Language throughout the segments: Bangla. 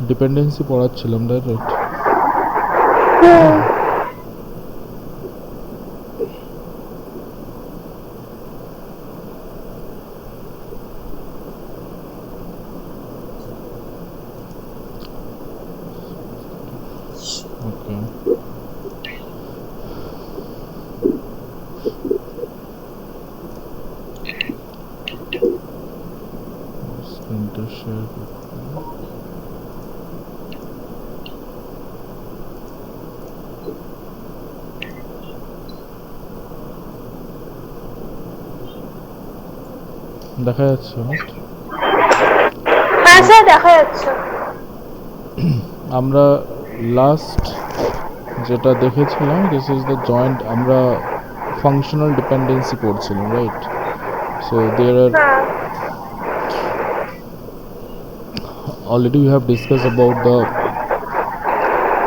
Dependency পড়াচ্ছিলাম, right? ওকে, স্ক্রিনটা শেয়ার করতে। দেখা যাচ্ছে? হ্যাঁ স্যার, দেখা যাচ্ছে। আমরা লাস্ট যেটা দেখেছিলাম, দিস ইজ দ্য জয়েন্ট, আমরা ফাংশনাল ডিপেন্ডেন্সি পড়ছিলাম, রাইট? সো দেয়ার আর হ্যাঁ already we have discussed about the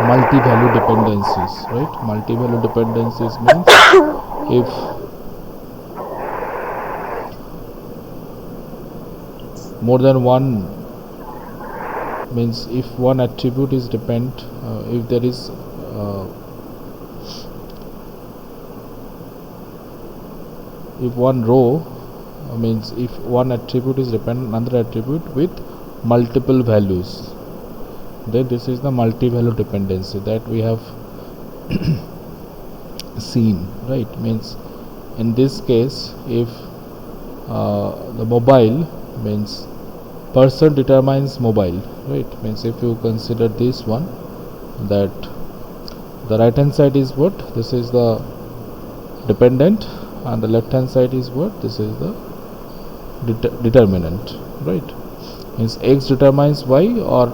multi-value dependencies, right? Multi-value dependencies means if more than one, means if one attribute is depend, if there is if one row, means if one attribute is dependent on another attribute with multiple values, then this is the multi-value dependency that we have seen, right? Means in this case, if the mobile, means person determines mobile, right? Means if you consider this one, that the right hand side is what, this is the dependent, and the left hand side is what, this is the determinant, right? Means x determines y or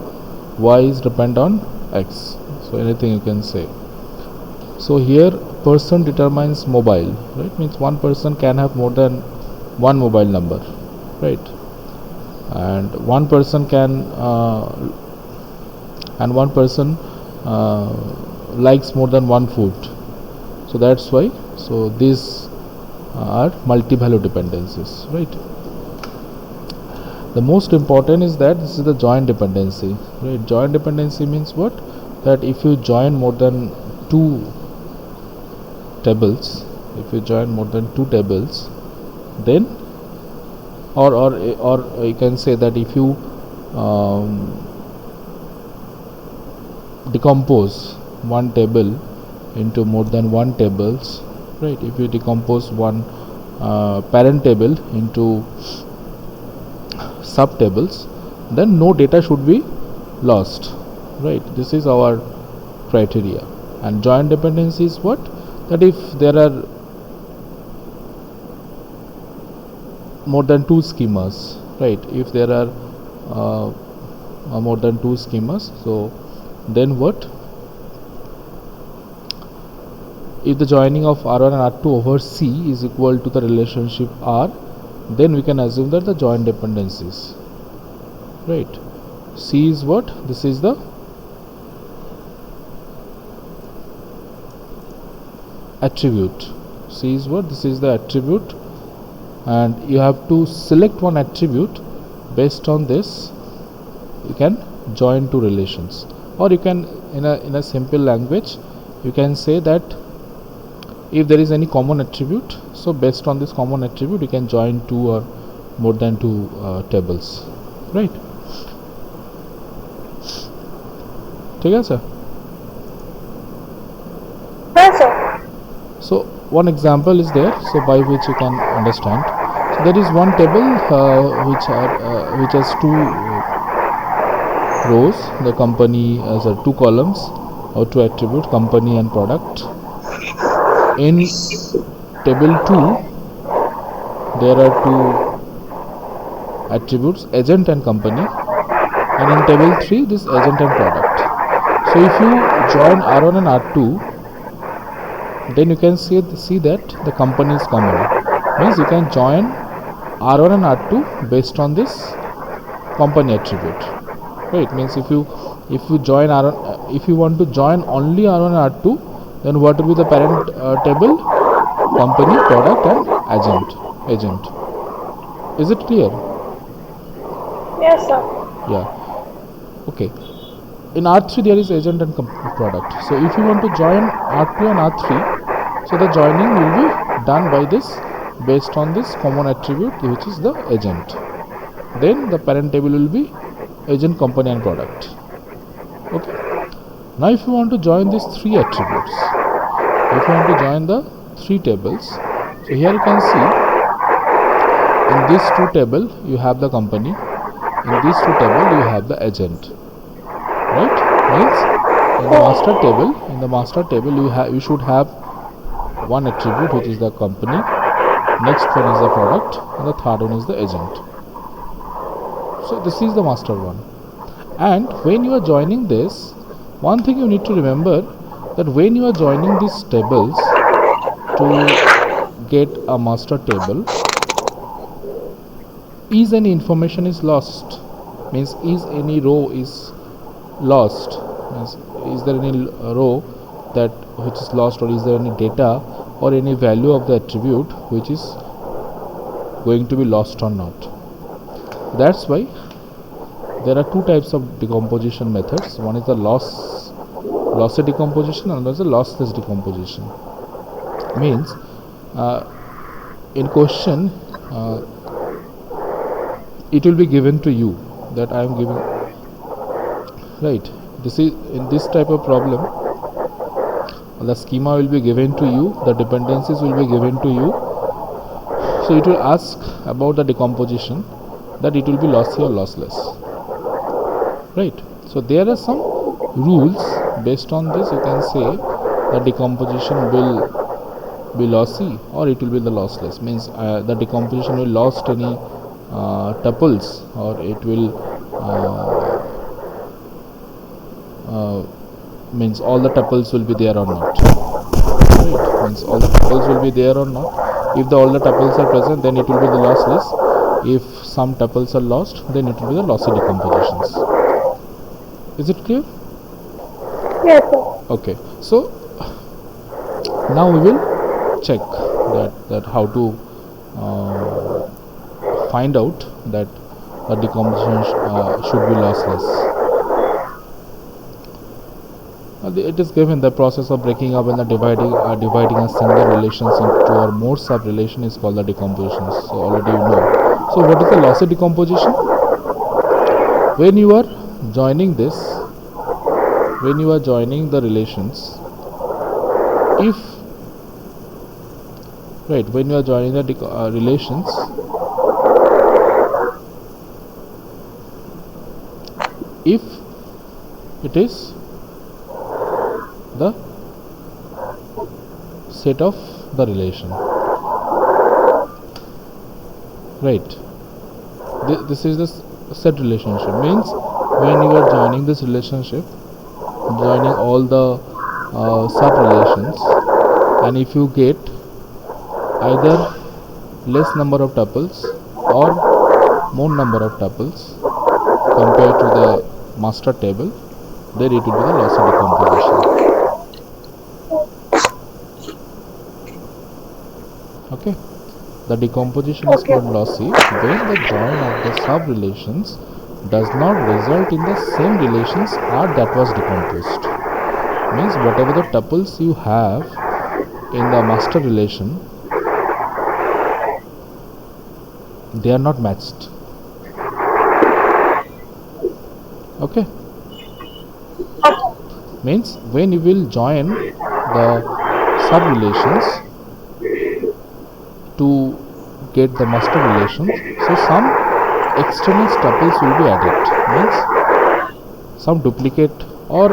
y is depend on x, so anything you can say. So here person determines mobile, right? Means one person can have more than one mobile number, right? And one person can likes more than one food, so that's why, so these are multi-value dependencies, right? The most important is that this is the joint dependency, right? Joint dependency means what, that if you join more than two tables, then or you can say that if you decompose one table into more than one tables, right? If you decompose one parent table into sub tables, then no data should be lost, right? This is our criteria. And joint dependency is what, that if there are more than two schemas, right? If there are more than two schemas, so then what, if the joining of R1 and R2 over C is equal to the relationship R, then we can assume that the joint dependencies, right? C is what, this is the attribute, C is what, this is the attribute, and you have to select one attribute. Based on this you can join two relations, or you can, in a simple language, you can say that if there is any common attribute, so based on this common attribute you can join two or more than two tables, right? ঠিক আছে? হ্যাঁ sir. So one example is there, so by which you can understand. So there is one table which has two rows. The company has two columns or two attributes, company and product. In table 2 there are two attributes, agent and company, and in table 3 this agent and product. So if you join R1 and R2, then you can see that the company is common, means you can join R1 and R2 based on this company attribute, right? Means if you join R1, if you want to join only R1 and R2, then what will be the parent table, company, product and agent. Is it clear? Yes sir. Yeah, okay. in R3 there is agent and product. So if you want to join R2 and R3, so the joining will be done by this based on this common attribute, which is the agent. Then the parent table will be agent, company and product. Okay. Now if you want to join these three attributes, if you want to join the three tables, so here you can see in this two table you have the company, in these two table you have the agent, right? Means in the master table you should have one attribute, which is the company, next one is the product, and the third one is the agent. So this is the master one. And when you are joining this, one thing you need to remember, that when you are joining these tables to get a master table, is any information is lost, means is any row is lost, means is there any row that which is lost, or is there any data or any value of the attribute which is going to be lost or not. That's why there are two types of decomposition methods. One is the lossy decomposition, and another is the lossless decomposition. Means in question it will be given to you that I am giving, right? This is in this type of problem, the schema will be given to you, the dependencies will be given to you, so it will ask about the decomposition, that it will be lossy or lossless, right? So there are some rules based on this. You can say the decomposition will be lossy or it will be the lossless, means the decomposition will lost any tuples, or it will means all the tuples will be there or not, right? Means all the tuples will be there or not. If all the tuples are present, then it will be the lossless. If some tuples are lost, then it will be the lossy decompositions. Is it clear? Yes, sir. Okay, so now we will check that how to find out that the decomposition should be lossless. It is given the process of breaking up and the dividing a single relations into two or more sub relation is called the decomposition. So already you know. So what is the lossy decomposition? When you are joining this, when you are joining the relations, if right, when you are joining the relations, if it is the set of the relation, right? This is the set relationship, means when you are joining this relationship, joining all the sub relations, and if you get either less number of tuples or more number of tuples compared to the master table, then it will be the lossy decomposition. Okay, the decomposition is called lossy when the join of the sub relations does not result in the same relations R that was decomposed. Means whatever the tuples you have in the master relation, they are not matched. Okay, means when you will join the sub relations to get the master relations, so some external tuples will be added, means some duplicate or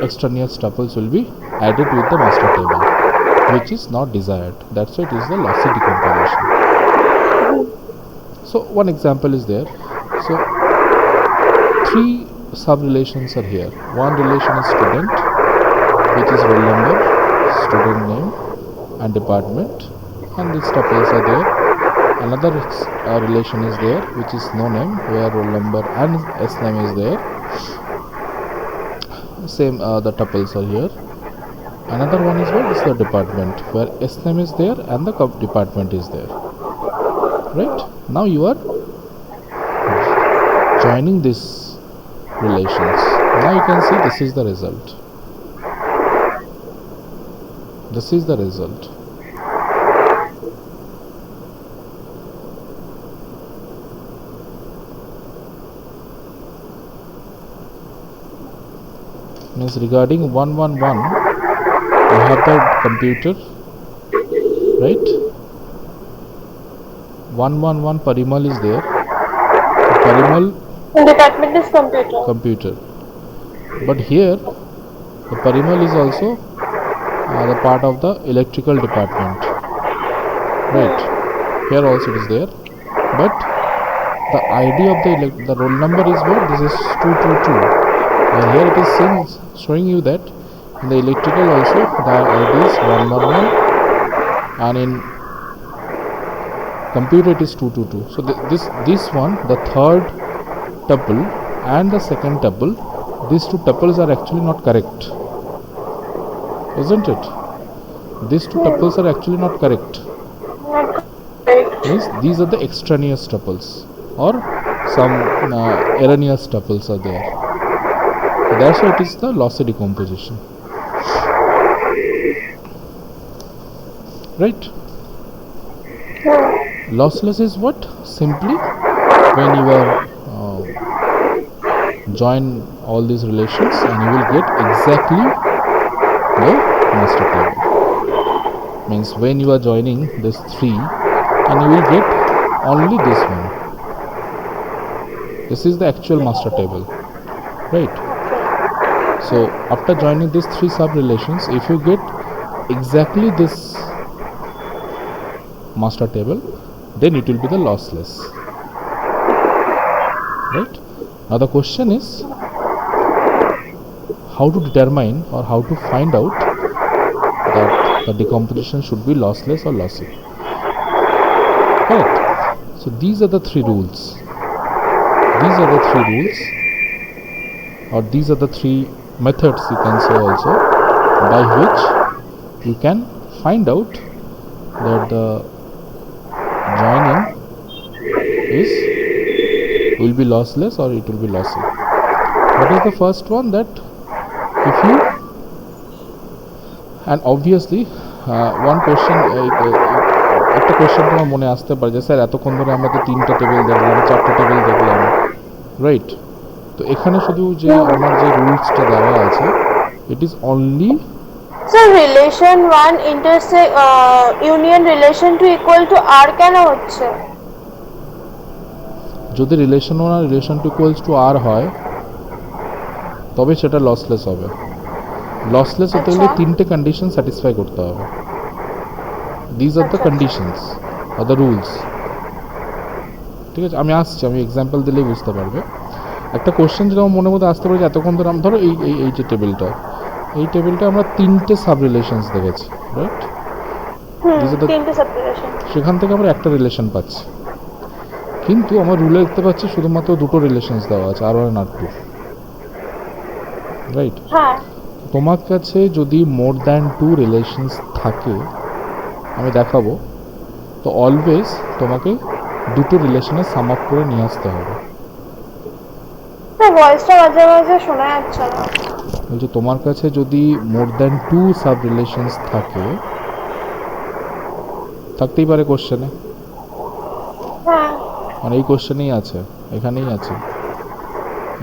extraneous tuples will be added with the master table, which is not desired. That's why it is the lossy decomposition. So one example is there. So three sub relations are here. One relation is student, which is roll number, student name and department, and these tuples are there. Another relation is there, which is no name, where roll number and S name is there. Same the tuples are here. Another one is where is the department, where S name is there and the department is there. Right? Now you are joining this relations. Now you can see this is the result. This is the result. Means regarding 111, you have the computer, right? 111 Parimal is there. So Parimal Department is computer. But here the Parimal is also the part of the electrical department, right? Here also it is there, but the ID of the roll number is what? This is 222, and here it is showing you that in the electrical also the ID is 111, and in computer it is 222. So this one, the third tuple and the second tuple, these two tuples are actually not correct, isn't it? These two tuples are actually not correct. Means these are the extraneous tuples, or some erroneous tuples are there. So that's why it is the lossy decomposition, right? Lossless is what? Simply when you are join all these relations and you will get exactly the master table. Means when you are joining this 3 and you will get only this one. This is the actual master table, right? So after joining these 3 sub relations, if you get exactly this master table, then it will be the lossless, right? Now the question is how to determine or how to find out that the decomposition should be lossless or lossy, correct? So these are the 3 rules. These are the 3 rules, or these are the 3 methods, you can say also, by which you can find out that the joining will be lossless or it will be lossy. What is the first one? That if you, and obviously one question, একটা কোয়েশ্চেন তোমার মনে আসতে পারে যে স্যার এতক্ষণ ধরে আমরা তো 3টা টেবিল দেখলাম, 4টা টেবিল দেখলাম, রাইট? তো এখানে শুধু যে আমার যে রুলসটা দেওয়া আছে, it is only So relation 1 intersect union relation 2 equal to r কেন হচ্ছে? যদি রিলেশন 1 আর রিলেশন 2 ইকুয়ালস টু r হয় তবে সেটা লসলেস হবে। লসলেস হতে হলে 3টে কন্ডিশন স্যাটিসফাই করতে হবে। This are the conditions are the rules, ঠিক আছে? আমি আসছি, আমি এক্সাম্পল দিলেই বুঝতে পারবে। একটা কোশ্চেন যেটা আমার মনের মধ্যে আসতে পারে যে এতক্ষণ ধরে আমরা ধরো এই যে টেবিলটা, এই টেবিলটা আমরা 3টে সাব রিলেশনস দেখেছি, রাইট? সেখান থেকে আমরা একটা রিলেশন পাচ্ছি, কিন্তু আমার রুলে দেখতে পাচ্ছি শুধুমাত্র 2টো রিলেশনস দেওয়া আছে, r1 আর r2, রাইট? তোমার কাছে যদি মোর দ্যান 2 রিলেশনস থাকে, আমি দেখাবো, তো অলওয়েজ তোমাকে 2টো রিলেশনে সাম আপ করে নিয়ে আসতে হবে। ভয়েসটা মাঝে মাঝে শোনা যাচ্ছে না। বলছি তোমার কাছে যদি মোর দ্যান 2 সাব রিলেশনস থাকে, থাকতেই পারে কোশ্চেনে, মানে এই কোশ্চেনেই আছে, এখানেই আছে,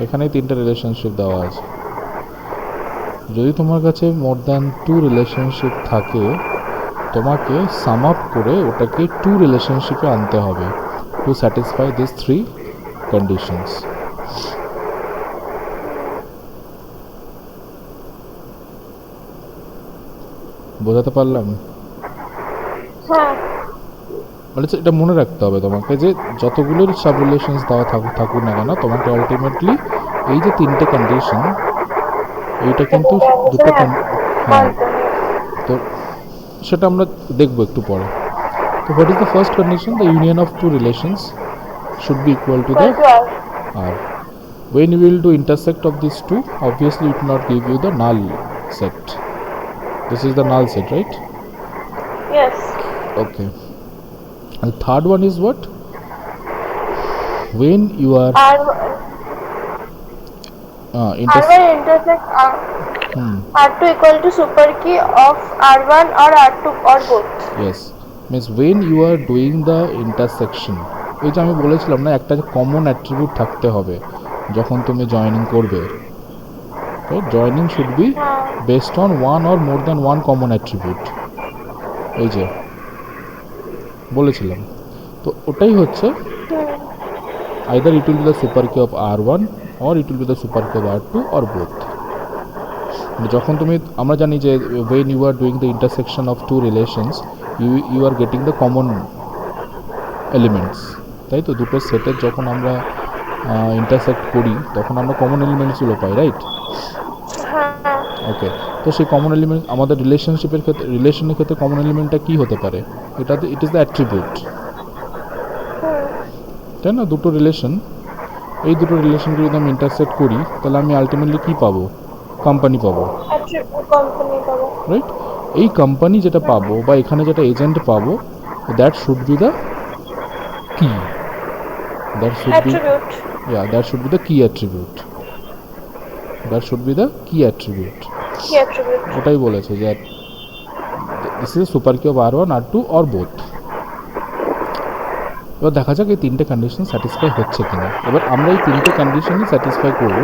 এখানেই 3টে রিলেশনশিপ দেওয়া আছে। যদি তোমার কাছে মোর দ্যান 2 রিলেশনশিপ থাকে, তোমাকে সাম আপ করে ওটাকে 2 রিলেশনশিপে আনতে হবে টু স্যাটিসফাই দিস 3 কন্ডিশনস। বোঝাতে পারলাম? মানে এটা মনে রাখতে হবে তোমাকে যে যতগুলো সাব রিলেশনস দেওয়া থাকুক না কেন, তোমাকে আলটিমেটলি এই যে 3টে কন্ডিশন, এইটা কিন্তু দুটো, হ্যাঁ, তো সেটা আমরা দেখবো একটু পরে। তো what is the first condition? The union of 2 relations should be equal to the r. When you will do intersect of these 2, obviously it will not give you the null set. This is the null set, right? Yes. Okay. And the third one is what? When you are R1 intersect R2 equal to super key of R1 or R2 or both. Yes, means when you are doing the intersection, ওই যে আমি বলেছিলাম না একটা কমন অ্যাট্রিবিউট থাকতে হবে যখন তুমি জয়েনিং করবে, right? Joining should be based on one or more than one common attribute, এই যে বলেছিলাম। তো ওটাই হচ্ছে either it will be the super key of R1 or it will be the super key of R2 or both. যখন তুমি, আমরা জানি যে when you are doing the intersection of two relations you are getting the common elements, তাই তো? দুটো সেটের যখন আমরা ইন্টারসেক্ট করি তখন আমরা কমন এলিমেন্টসগুলো পাই, রাইট? ওকে, তো সেই কমন এলিমেন্ট আমাদের রিলেশনের ক্ষেত্রে কমন এলিমেন্টটা কী হতে পারে? এটাতে ইট ইজ দ্য অ্যাট্রিবিউট, তাই না? দুটো রিলেশন, এই দুটো রিলেশনকে যদি আমি ইন্টারসেক্ট করি তাহলে আমি আলটিমেটলি কী পাবো? কোম্পানি পাবো, রাইট? এই কোম্পানি যেটা পাবো বা এখানে যেটা এজেন্ট পাবো, that should be the key, that should be, that should be the key attribute, that should be the key attribute. ওটাই বলেছে যে this is super key of R1 R2 or both. এবার দেখা যাক এই তিনটে কন্ডিশন স্যাটিসফাই হচ্ছে কিনা। এবার আমরা এই তিনটে কন্ডিশনই স্যাটিসফাই করব।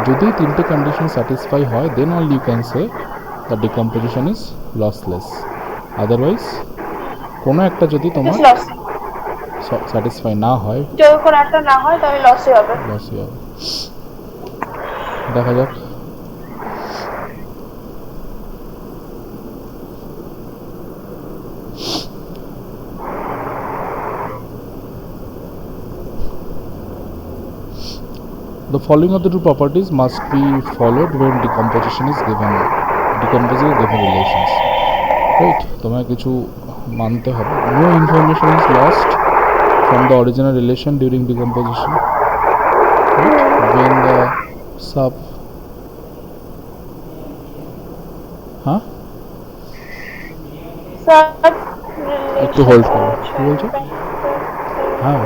যদি তিনটে কন্ডিশন স্যাটিসফাই হয় then only you can say the decomposition is lossless. Otherwise কোনো একটা যদি তোমার স্যাটিসফাই না হয়, যদি কোনো একটা না হয় তাহলে লসই হবে। দেখা যাক। The following of the two properties must be followed when decomposition is given relations, right? তোমায় কিছু মানতে হবে। No information is lost from the original relation during decomposition, right? When the sub একটু হোল্ড করো। কি বলছো? হ্যাঁ,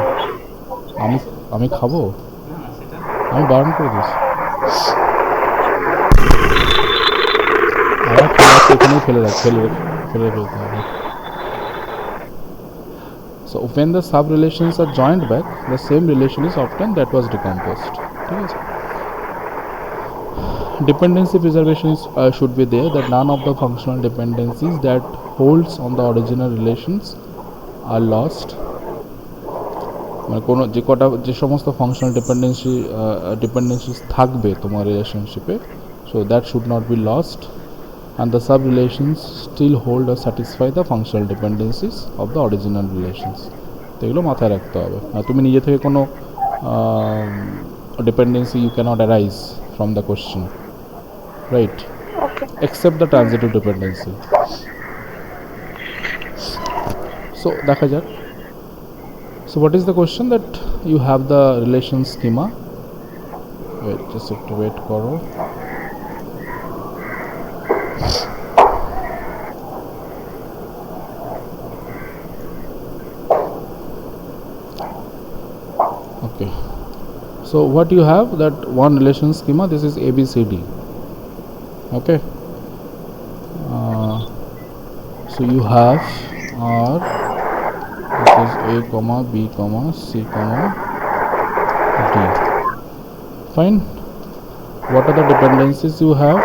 আমি খাবো, আমি বারণ করে দিয়েছি। আমার খাবার এখানেই ফেলে ফেলতে হবে। So when the sub relations are joined back, the same relation is obtained that was decomposed. ঠিক আছে? Dependency preservation should be there, that none of the functional dependencies that holds on the original relations are lost. মানে কোনো যে সমস্ত ফাংশনাল ডিপেন্ডেন্সিস থাকবে তোমার রিলেশনশিপে, so that should not be lost and the sub relations still hold আর satisfy the functional dependencies of the original relations. তো এগুলো মাথায় রাখতে হবে। আর তুমি নিজে থেকে কোনো dependency you can't arise from the question, right? Except the transitive dependency. So দেখা যাক। So what is the question? That you have the relation schema. Wait, just have to wait karo. Okay, so what you have, that one relation schema, this is ABCD. Okay, so you have R, this is A comma B comma C comma D. Fine. What are the dependencies you have?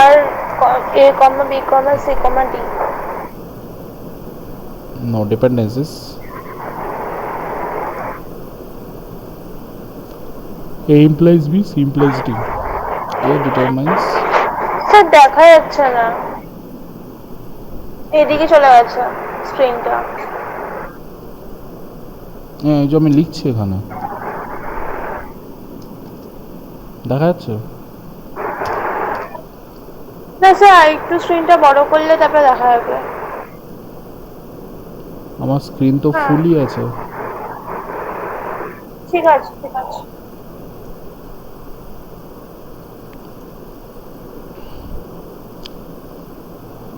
R, A comma B comma C comma D. No dependencies. A implies B, C implies D. A determines. Sir দেখা যাচ্ছে না, এদিকে চলে গেছে স্ক্রিনটা। হ্যাঁ, এই যে আমি লিখছি এখানে, দেখা যাচ্ছে না স্যার, একটু স্ক্রিনটা বড় করলে তারপরে দেখা যাবে। আমার স্ক্রিন তো ফুলই আছে। ঠিক আছে, ঠিক আছে।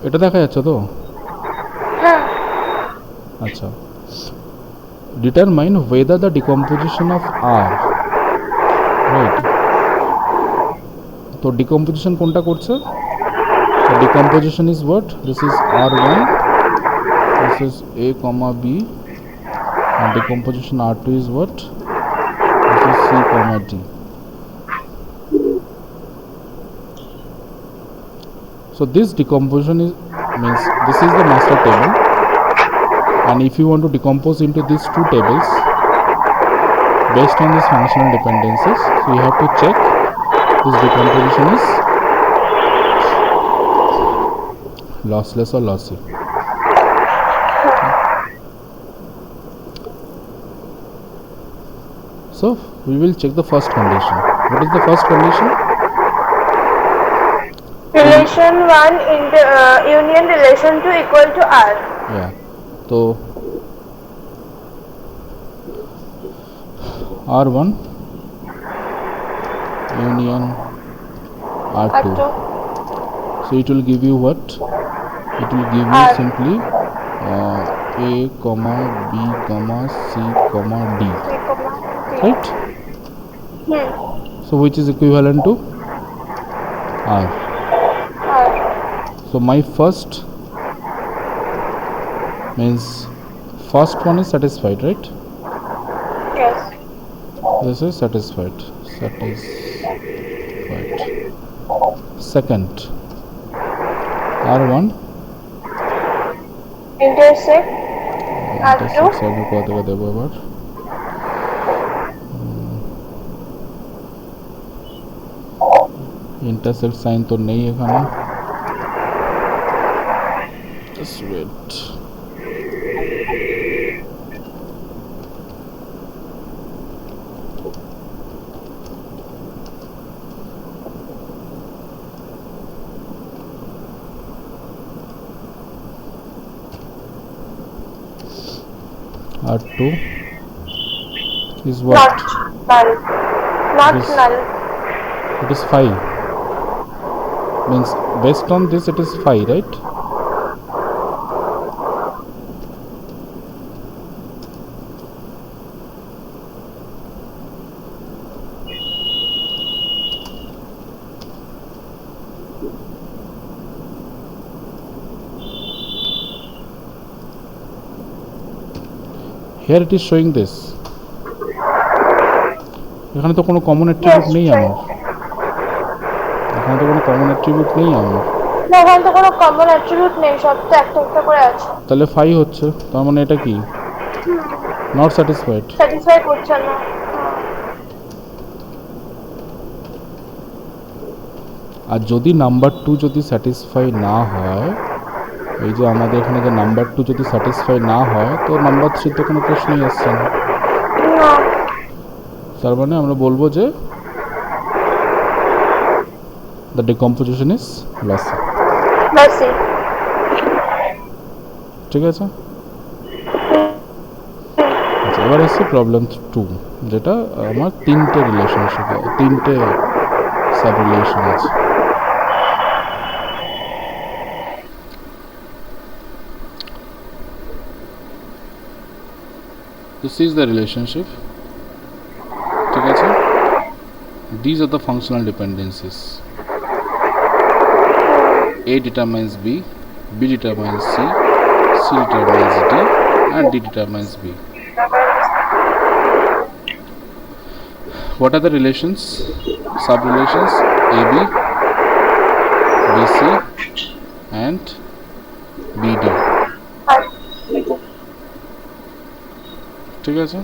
এটা দেখা যাচ্ছে তো? হ্যাঁ। আচ্ছা, determine whether the decomposition of R, right? So decomposition কোনটা করছে? So decomposition is what? This is R1, this is A comma B, and decomposition R2 is what? This is C comma D. So this decomposition means this is the master table, and if you want to decompose into these two tables based on these functional dependencies, so you have to check this decomposition is lossless or lossy. So we will check the first condition. What is the first condition? Relation 1 union relation 2 equal to R. Yeah. So R1 union R2. So it will give you what? It will give you simply A comma B comma C comma D. Right? So which is equivalent to R. So my first means first one is satisfied, right? Yes. This is satisfied. Second, R1 intersect R2. আমি কত দেবো আবার? intersect sign তো নেই এখানে। Just wait. R2 is what? Not null. It is 5. Means based on this it is 5, right? Here it is showing this. এখানে তো কোনো কমন অ্যাট্রিবিউট নেই আমার। এখানে তো কোনো কমন অ্যাট্রিবিউট নেই আমার। না, এখানে তো কোনো কমন অ্যাট্রিবিউট নেই, সব তো একটা একটা করে আছে। তাহলে 5 হচ্ছে, তার মানে এটা কি? Not satisfied. স্যাটিসফাই করছে না। আর যদি নাম্বার 2 যদি স্যাটিসফাই না হয়, এই যে আমাদের এখানে যে নাম্বার 2 যদি স্যাটিসফাই না হয়, তো নাম্বার 3 তো কোনো প্রশ্নই আসছে না। তার মানে আমরা বলবো যে the decomposition is lossy. ঠিক আছে? আচ্ছা, এবার আসছে প্রবলেম 2, যেটা আমার তিনটে রিলেশনশিপ, তিনটে সাব রিলেশন আছে। This is the relationship. ঠিক আছে? These are the functional dependencies. A determines B, B determines C, C determines D, and D determines B. What are the relations? Sub-relations AB, BC, and BD. ঠিক আছে?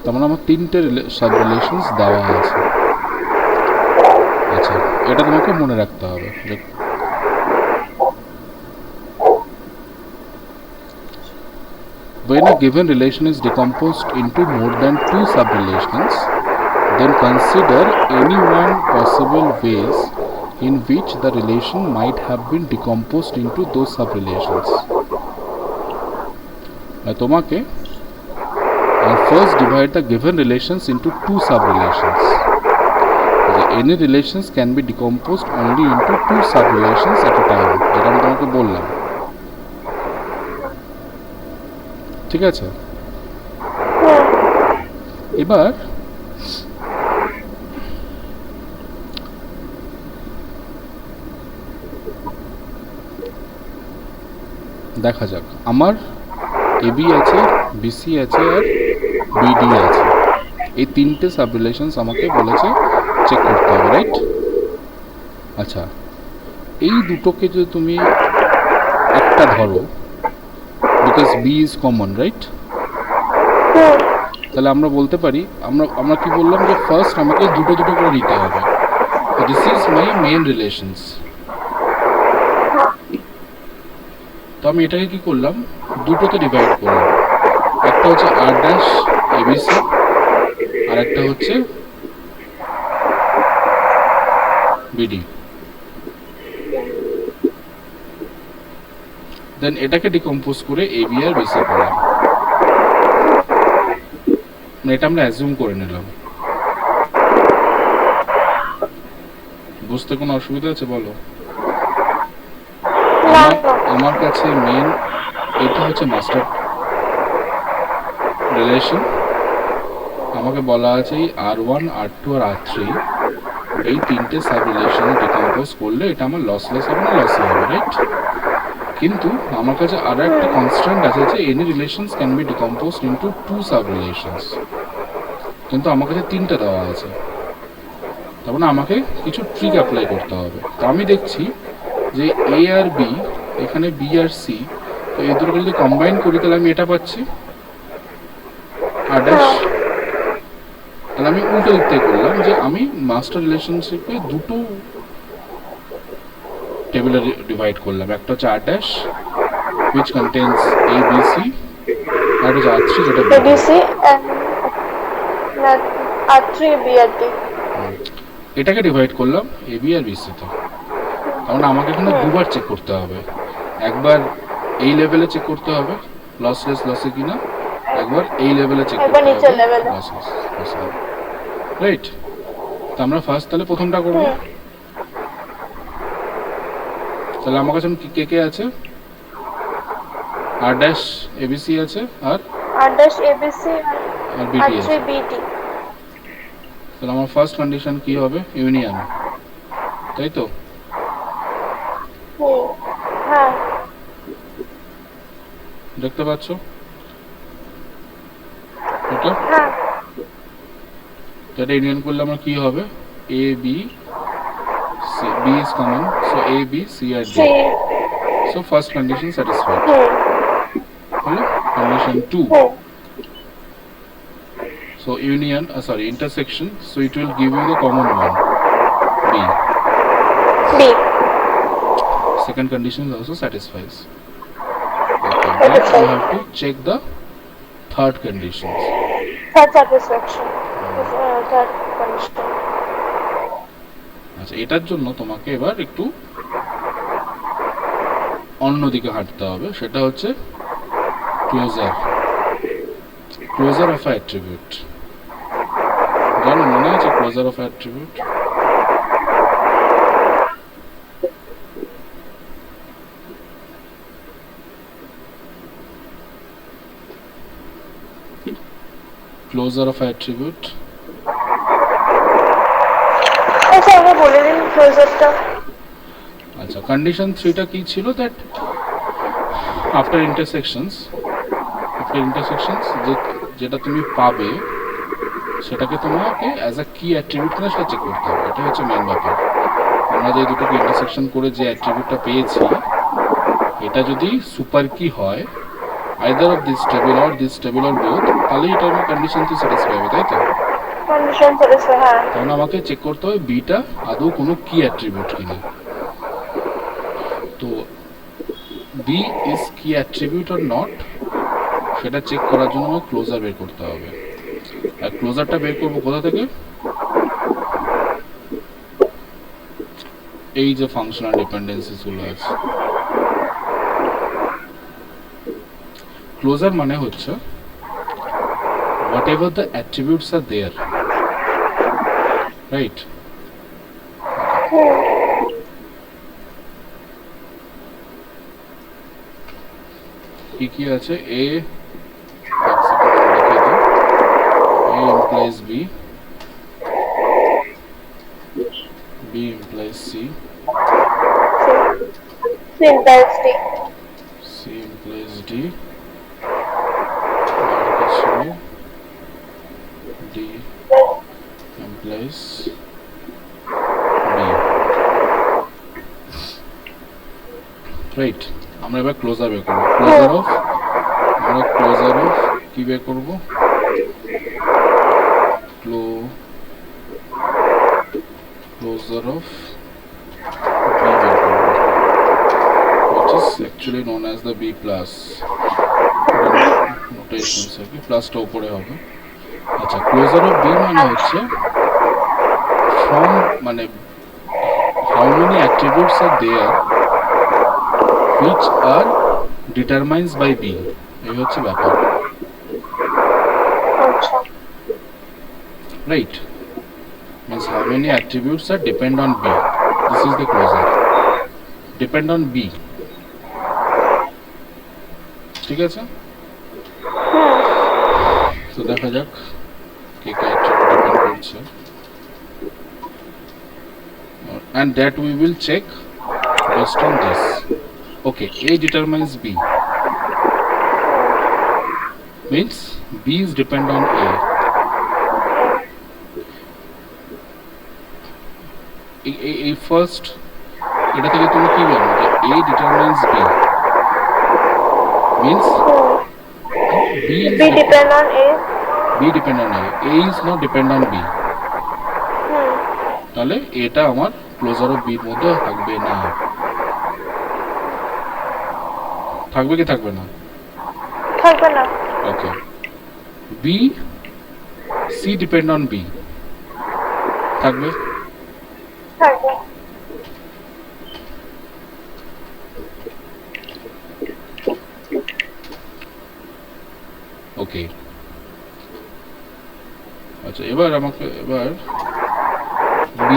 তার মানে আমার তিনটে সাব রিলেশনস দেওয়া আছে। আচ্ছা, এটা তোমাকে মনে রাখতে হবে। When a given relation is decomposed into more than 2 sub-relations, then consider any one possible ways in which the relation might have been decomposed into those sub-relations. তোমাকে first divide the given relations into 2 sub-relations. Any relations can be decomposed only into 2 sub-relations at a time, যেটা আমি তোমাকে বললাম। ঠিক আছে, এবার দেখা যাক, আমার এবি আছে, বিসি আছে আর বিডি আছে, এই তিনটে সাব রিলেশনস আমাকে বলেছে চেক করতে হবে, রাইট? আচ্ছা, এই দুটোকে যদি তুমি একটা ধরো, because B is common, right? তাহলে আমরা বলতে পারি, আমরা কি বললাম যে ফার্স্ট আমাকে দুটো দুটো করে নিতে হবে। This is my main relations. তো আমি এটাকে কি করলাম, দুটোতে ডিভাইড করলাম। একটা হচ্ছে আর ড্যাশ এবিসি, আর একটা হচ্ছে বিডি। দেন এটাকে ডিকম্পোজ করে এবি আর বিসি করলাম। এটা আমরা অ্যাজিউম করে নিলাম। বুঝতে কোনো অসুবিধা আছে বলো? আমার কাছে মেন এটা হচ্ছে মাস্টার রিলেশন। আমাকে বলা আছে এই R1 R2 আর R3 এই তিনটে সাব রিলেশন ডিকম্পোজ করলে এটা আমার লসলেস হবে না লসি হবে, রাইট? কিন্তু আমার কাছে আরো একটা কনস্ট্যান্ট আছে যে any relations can be decomposed into two sub relations, কিন্তু আমার কাছে তিনটে দেওয়া আছে। তার মানে আমাকে কিছু ট্রিক অ্যাপ্লাই করতে হবে। তো আমি দেখছি যে এ আর বি, এখানে বি আর সি, তো এই দুটোকে যদি কম্বাইন করি তাহলে আমি এটা পাচ্ছি আর ড্যাশ। তাহলে আমি উল্টো দিক থেকে করলাম যে আমি মাস্টার রিলেশনশিপে দুটো টেবিলে ডিভাইড করলাম। একটা হচ্ছে R dash which contains A, B, C, আর হচ্ছে R3 যেটা B, ABC and R3 B আর D। এটাকে ডিভাইড করলাম এ বি আর বিসি তে। তার মানে আমাকে এখানে দুবার চেক করতে হবে। একবার এই লেভেলে চেক করতে হবে লসলেস লসে কিনা, একবার এই লেভেলে চেক করতে হবে লসলেস লসে, রাইট? তো আমরা ফার্স্ট তাহলে প্রথমটা করব। তাহলে আমার কাছে কে কে আছে? আর ড্যাশ এবিসি আছে আর ড্যাশ এবিসি আর বিডি আছে। বিডি। তাহলে আমার ফার্স্ট কন্ডিশন কি হবে? ইউনিয়ন, তাই তো? হ্যাঁ, দেখতে পাচ্ছ এটা? এটা ইউনিয়ন করলে আমার কি হবে? A B C, B is common, so A B C আর D. So first condition satisfied. Hello? Condition 2. So union, intersection. So it will give you the common one, B. B. Second condition also satisfies. Okay. Now you have to check the third conditions. Third satisfaction. Third condition. আচ্ছা, এটার জন্য তোমাকে এবার একটু অন্যদিকে হাঁটতে হবে। সেটা হচ্ছে ক্লোজার, ক্লোজার অফ অ্যাট্রিবিউট। জানো, মনে আছে closure of attribute? Closure of attribute. আচ্ছা, আমরা বলে দিন ক্লোজারটা। আচ্ছা, কন্ডিশন 3টা কি ছিল? দ্যাট আফটার ইন্টারসেকশনস যেটা তুমি পাবে সেটাকে তোমাকে অ্যাজ আ কি অ্যাট্রিবিউট কিনা সেটা চেক করতে হবে। এটা হচ্ছে মেন ব্যাপার। আমরা যে দুটোকে ইন্টারসেকশন করে যে অ্যাট্রিবিউটটা পেয়েছি, এটা যদি সুপার কি হয় either of this table or this table or both, তাহলে এটা আমার কন্ডিশন কি স্যাটিসফাই হবে, তাই তো? কন্ডিশন স্যাটিসফাই, হ্যাঁ। তাহলে আমাকে চেক করতে হবে বিটা আদৌ কোনো কি অ্যাট্রিবিউট কিনা। তো বি ইজ কি অ্যাট্রিবিউট অর নট, সেটা চেক করার জন্য আমাকে ক্লোজার বের করতে হবে। আর ক্লোজারটা বের করবো কোথা থেকে? এই যে ফাংশনাল ডিপেন্ডেন্সিস গুলো আছে। ক্লোজার মানে হচ্ছে whatever the attributes are there, right? কি কি আছে? A A implies B, B implies C, C implies D, C implies D, আর কি ছিল D implies B, রাইট। আমরা এবার ক্লোজার বের করব। ক্লোজার অফ কি বের করব? Closure of B বের করব, which is actually known as the B plus notations, কি প্লাসটা উপরে হবে। আচ্ছা, ক্লোজার অফ B মানে হচ্ছে from মানে how many attributes are there which are determined by B, এই হচ্ছে ব্যাপার, right? Means how many attributes are depend on B. This is the closure. Depend on B. ঠিক আছে? তো দেখা যাক কে কে attribute depend করছে, and that we will check based on this. Okay, A determines B. Means B is depend on A. এই ফার্স্ট এটা থেকে তুমি কি বলবে যে A determines B means B depend on A, B depend on A, A is not depend on B, তাহলে এটা আমার ক্লোজার অফ B এর মধ্যে থাকবে না। থাকবে কি থাকবে না? থাকবে না। ওকে, B C depend on B থাকবে, থাকবে। ওকে, আচ্ছা এবার আমাকে B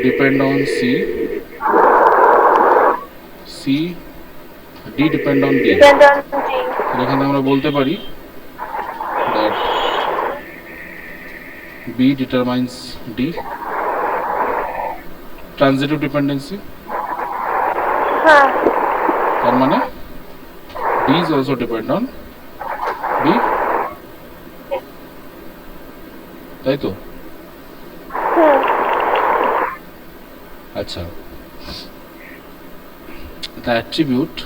depend on C, C D depend on D, এখানে আমরা বলতে পারি that B determines D, transitive dependency, হ্যাঁ, তার মানে D is also depend on B, তাই তো? আচ্ছা, the attribute,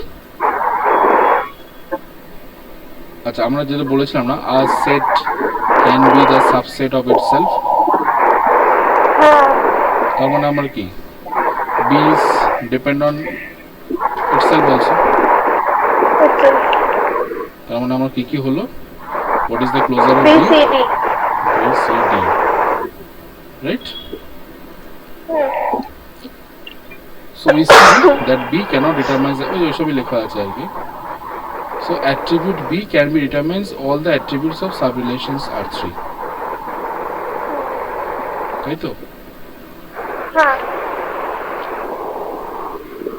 আচ্ছা আমরা যেটা বলেছিলাম না, a set can be the subset of itself, তার মানে আমার কি B is depend on itself also, তার মানে আমার কি কি হলো? what is the closure of B? BCD, right? So we see that B cannot determine ওইসবই লেখা আছে আর কি। So attribute B can be determines all the attributes of subrelations R3, তাই তো?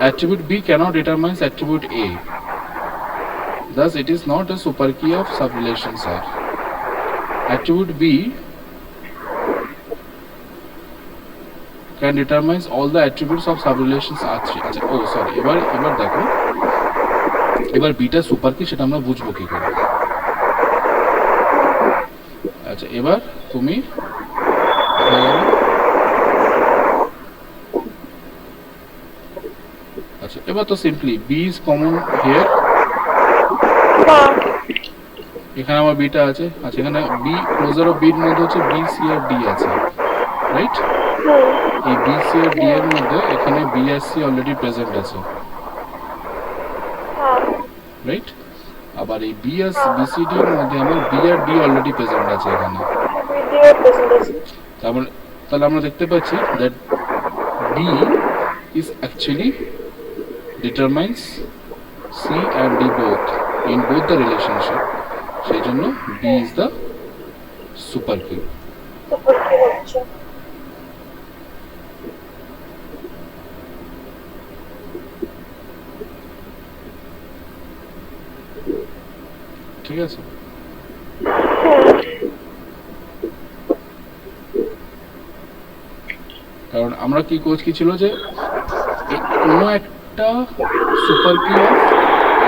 Attribute B cannot determine attribute A, thus it is not a superkey of subrelations R. Attribute B can determine all the attributes of subrelations R3. আচ্ছা সরি, এবার দেখো, এবার বিটা সুপার কি সেটা আমরা বুঝবো কি করে। আচ্ছা এবার তুমি আচ্ছা এবার তো simply B is common here, এখানে আমার বিটা আছে, আচ্ছা এখানে B ক্লোজার অফ B এর মধ্যে হচ্ছে B C আর D আছে, রাইট? এই B C আর D এর মধ্যে এখানে B আর C অলরেডি প্রেজেন্ট আছে, রাইট? আবার এই B আর BCD এর মধ্যে আমার B আর D অলরেডি প্রেজেন্ট আছে এখানে, তাহলে আমরা দেখতে পাচ্ছি that B is actually determines C and D both in both the relationship, সেই জন্য B is the super key. ঠিক আছে? কারণ আমরা কি ছিল যে কোনো একটা super key of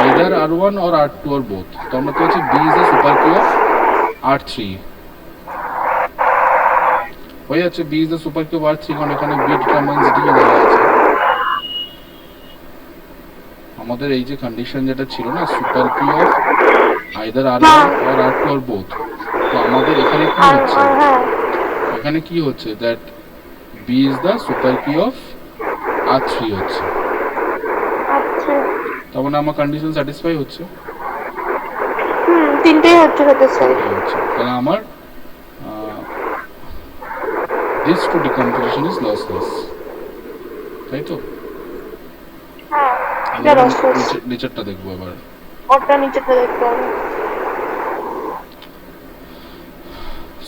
either R1 or R2 or both, তো আমরা তো হচ্ছে B is the super key of R3 হয়ে যাচ্ছে। B is the super key of R3 কারণ এখানে B determines D দেওয়া আছে। আমাদের এই যে কন্ডিশন যেটা ছিল না, super key of either R1 or R2 or both, তো আমাদের এখানে কি হচ্ছে, এখানে কি হচ্ছে that B is the super key of R3 হচ্ছে। তার মানে আমার কন্ডিশন স্যাটিসফাই হচ্ছে, তিনটেই হচ্ছে স্যাটিসফাই হচ্ছে। তাহলে আমার this to decomposition is lossless, তাই তো? নিচেরটা দেখবো এবার, ওটা নিচেরটা দেখতে হবে।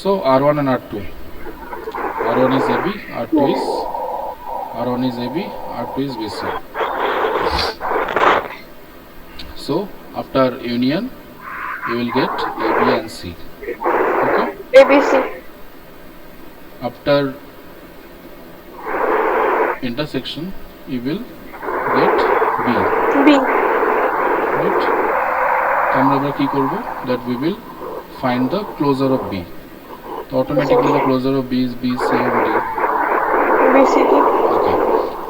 So R1 and R2, R1 is AB, R2 is AB, R2 is BC. So after union you will get AB and C. Okay, ABC. After intersection you will get B. Right, তো আমরা এবার কি করব, that we will find the closure of B. So automatically the closure of B is B, C and D. BCD. Okay,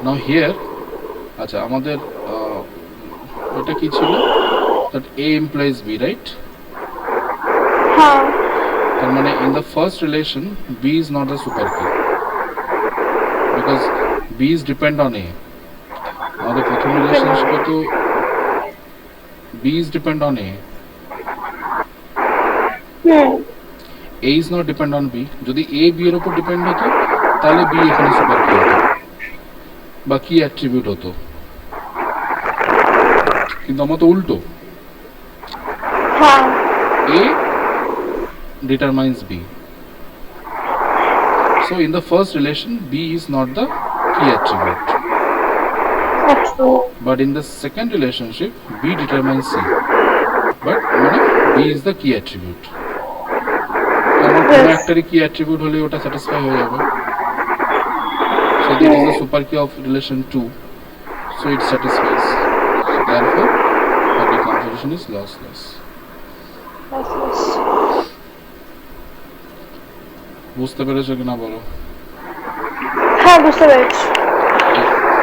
now here আচ্ছা আমাদের এটা কি ছিল, that A implies B, right? হ্যাঁ, তার মানে in the first relation B is not the super key because B is depend on A. আমাদের প্রথম রিলেশনশিপে তো B is depend on A. A is not depend on B. যদি A B এর উপর ডিপেন্ড হতো তাহলে B এখানে সুপার কি হতো বা কি অ্যাট্রিবিউট হতো, কিন্তু আমার তো উল্টো, A determines B. So in the first relation B is not the key attribute, but in the second relationship B determines C, but B is the key attribute. আমার কোনো একটারই key attribute হলে ওটা স্যাটিসফাই হয়ে যাবে। So this is the super key of relation 2, so it satisfies, so therefore the decomposition is lossless. বুঝতে পেরেছো কিনা বলো? হ্যাঁ, বুঝতে পেরেছি।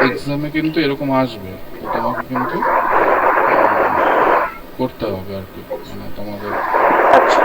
এক্সামে কিন্তু এরকম আসবে, তোমাকে কিন্তু করতে হবে আর কি, মানে তোমাদের আচ্ছা।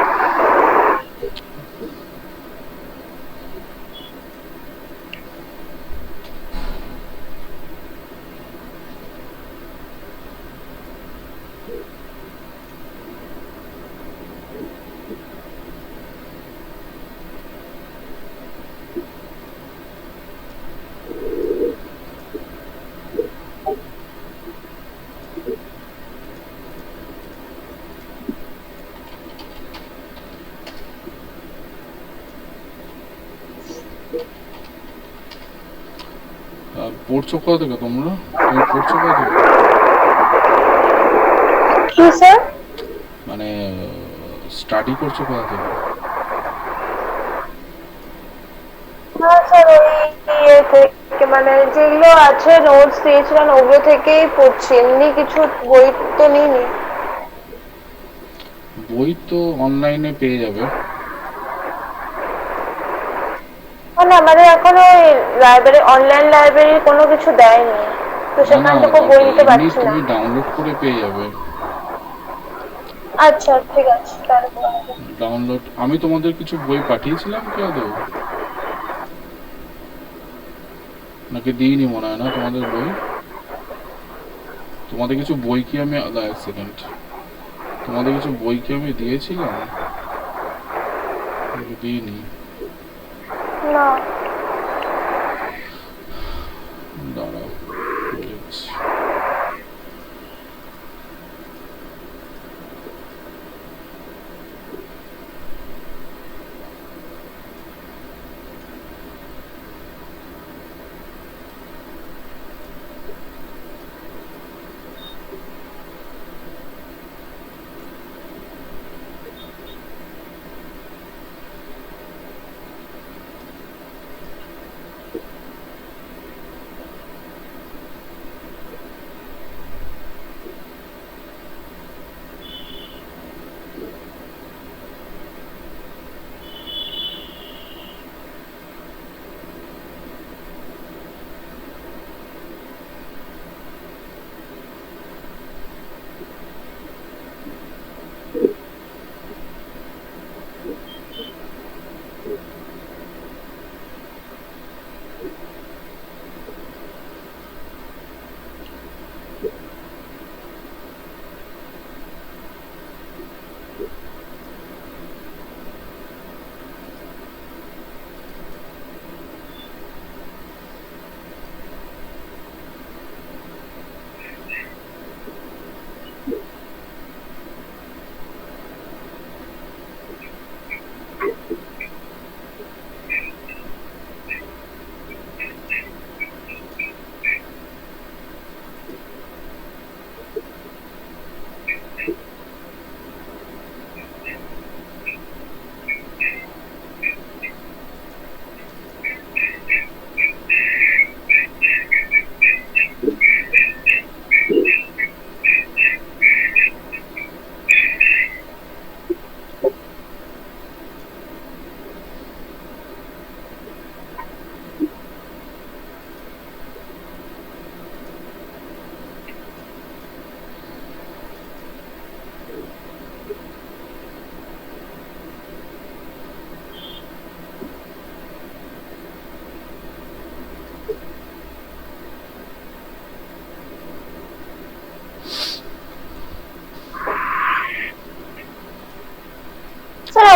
পড়ছো কোথা থেকে তোমরা? তুমি পড়ছো কোথা থেকে? কি স্যার? মানে স্টাডি করছো কোথা থেকে? হ্যাঁ স্যার, ওই থেকে মানে যেগুলো আছে নোটস দিয়েছিলেন ওগুলো থেকেই পড়ছি, এমনি কিছু বই তো নিইনি। বই তো অনলাইনে পেয়ে যাবে। মানে আমাদের এখনো লাইব্রেরি, অনলাইন লাইব্রেরি কোনো কিছু দেয়নি, তো সেখান থেকে বই নিতে পারছি না। তুমি ডাউনলোড করে পেয়ে যাবে। আচ্ছা ঠিক আছে, ডাউনলোড আমি তোমাদের কিছু বই পাঠিয়েছিলাম কি আদৌ, নাকি দিইনি মনে হয় না তোমাদের বই? তোমাদের কিছু বই কি আমি এক সেকেন্ড, তোমাদের কিছু বই কি আমি দিয়েছিলাম? দিইনি না। দাঁড়াও,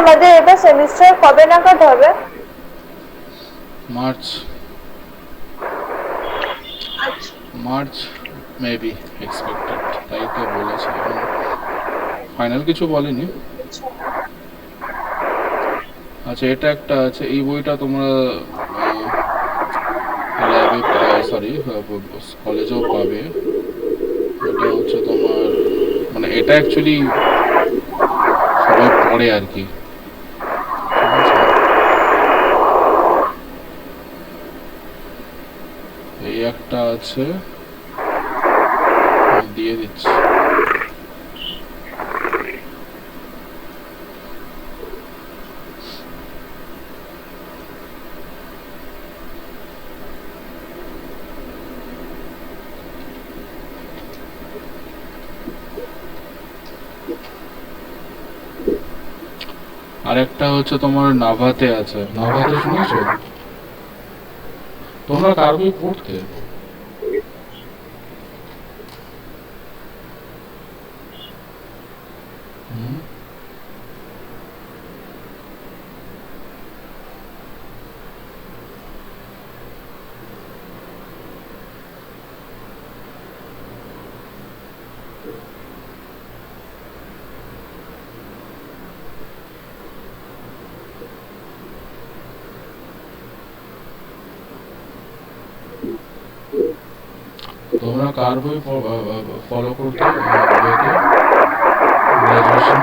আমাদের এবার সেমিস্টার কবে নাগাদ হবে? মার্চ আচ্ছা মার্চ মেবি এক্সপেক্টেড, তাই তো বলেছে, এখন ফাইনাল কিছু বলেনি। আচ্ছা, এটা একটা আছে, এই বইটা তোমরা ল্যাবে সরি কলেজেও পাবে। এটা হচ্ছে তোমার মানে এটা অ্যাকচুয়ালি সবাই পড়ে আর কি, ঠিক আছে। এই একটা আছে, আমি দিয়ে দিচ্ছি। আরেকটা হচ্ছে তোমার নাভাতে আছে, নাভাতে শুনেছো তোমরা? কার বই পড়তে? তোমরা কার বই ফলো করতে গ্রাজুয়েশন?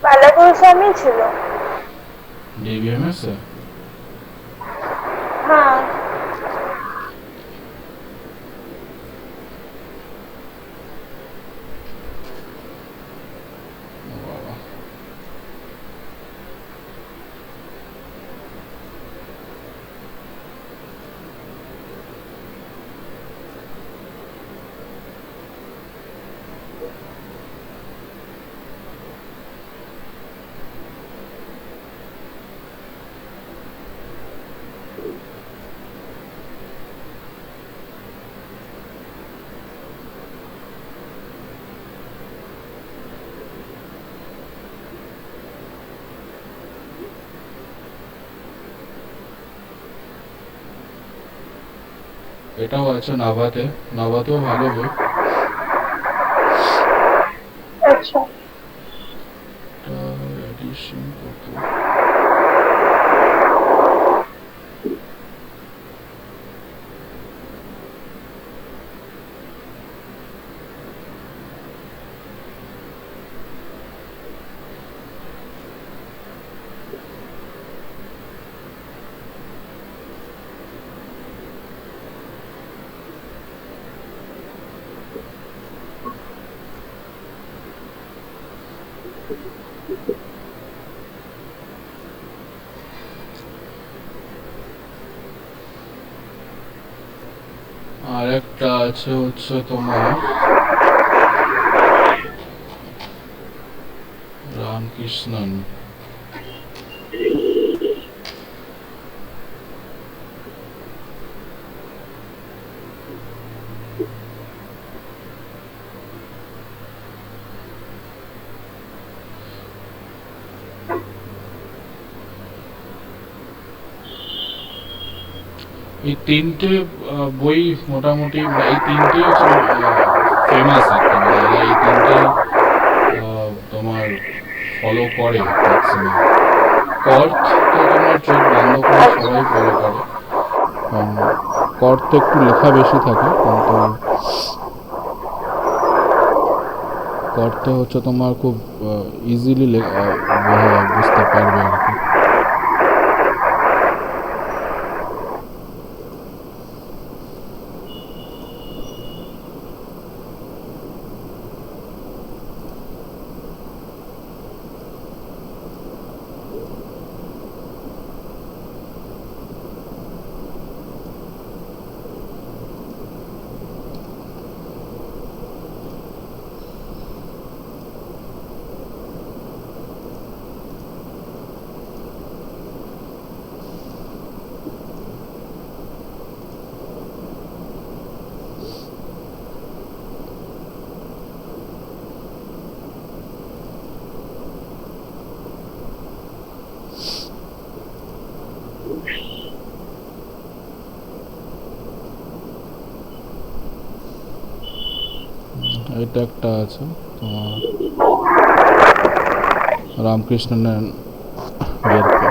বালাগুরুস্বামী ছিল। ডিবিএমএস হ্যাঁ এটাও আছে নাভাতে, নাভাতেও ভালো বই। আচ্ছা এডিশন কত? আর একটা আছে হচ্ছে তোমার রামকৃষ্ণন, এই তিনটে বই মোটামুটি, এই তিনটে ফেমাস আর কি, মানে এরা এই তিনটে তোমার ফলো করে ম্যাক্সিমাম। কর্থ তো তোমার চোখ বন্ধ করে সবাই ফলো করে, কারণ কর্থ একটু লেখা বেশি থাকে, কিন্তু কর্থ হচ্ছে তোমার খুব ইজিলি বুঝতে পারবে আর কি। এটা একটা আছে তোমার রামকৃষ্ণনের বেরকে।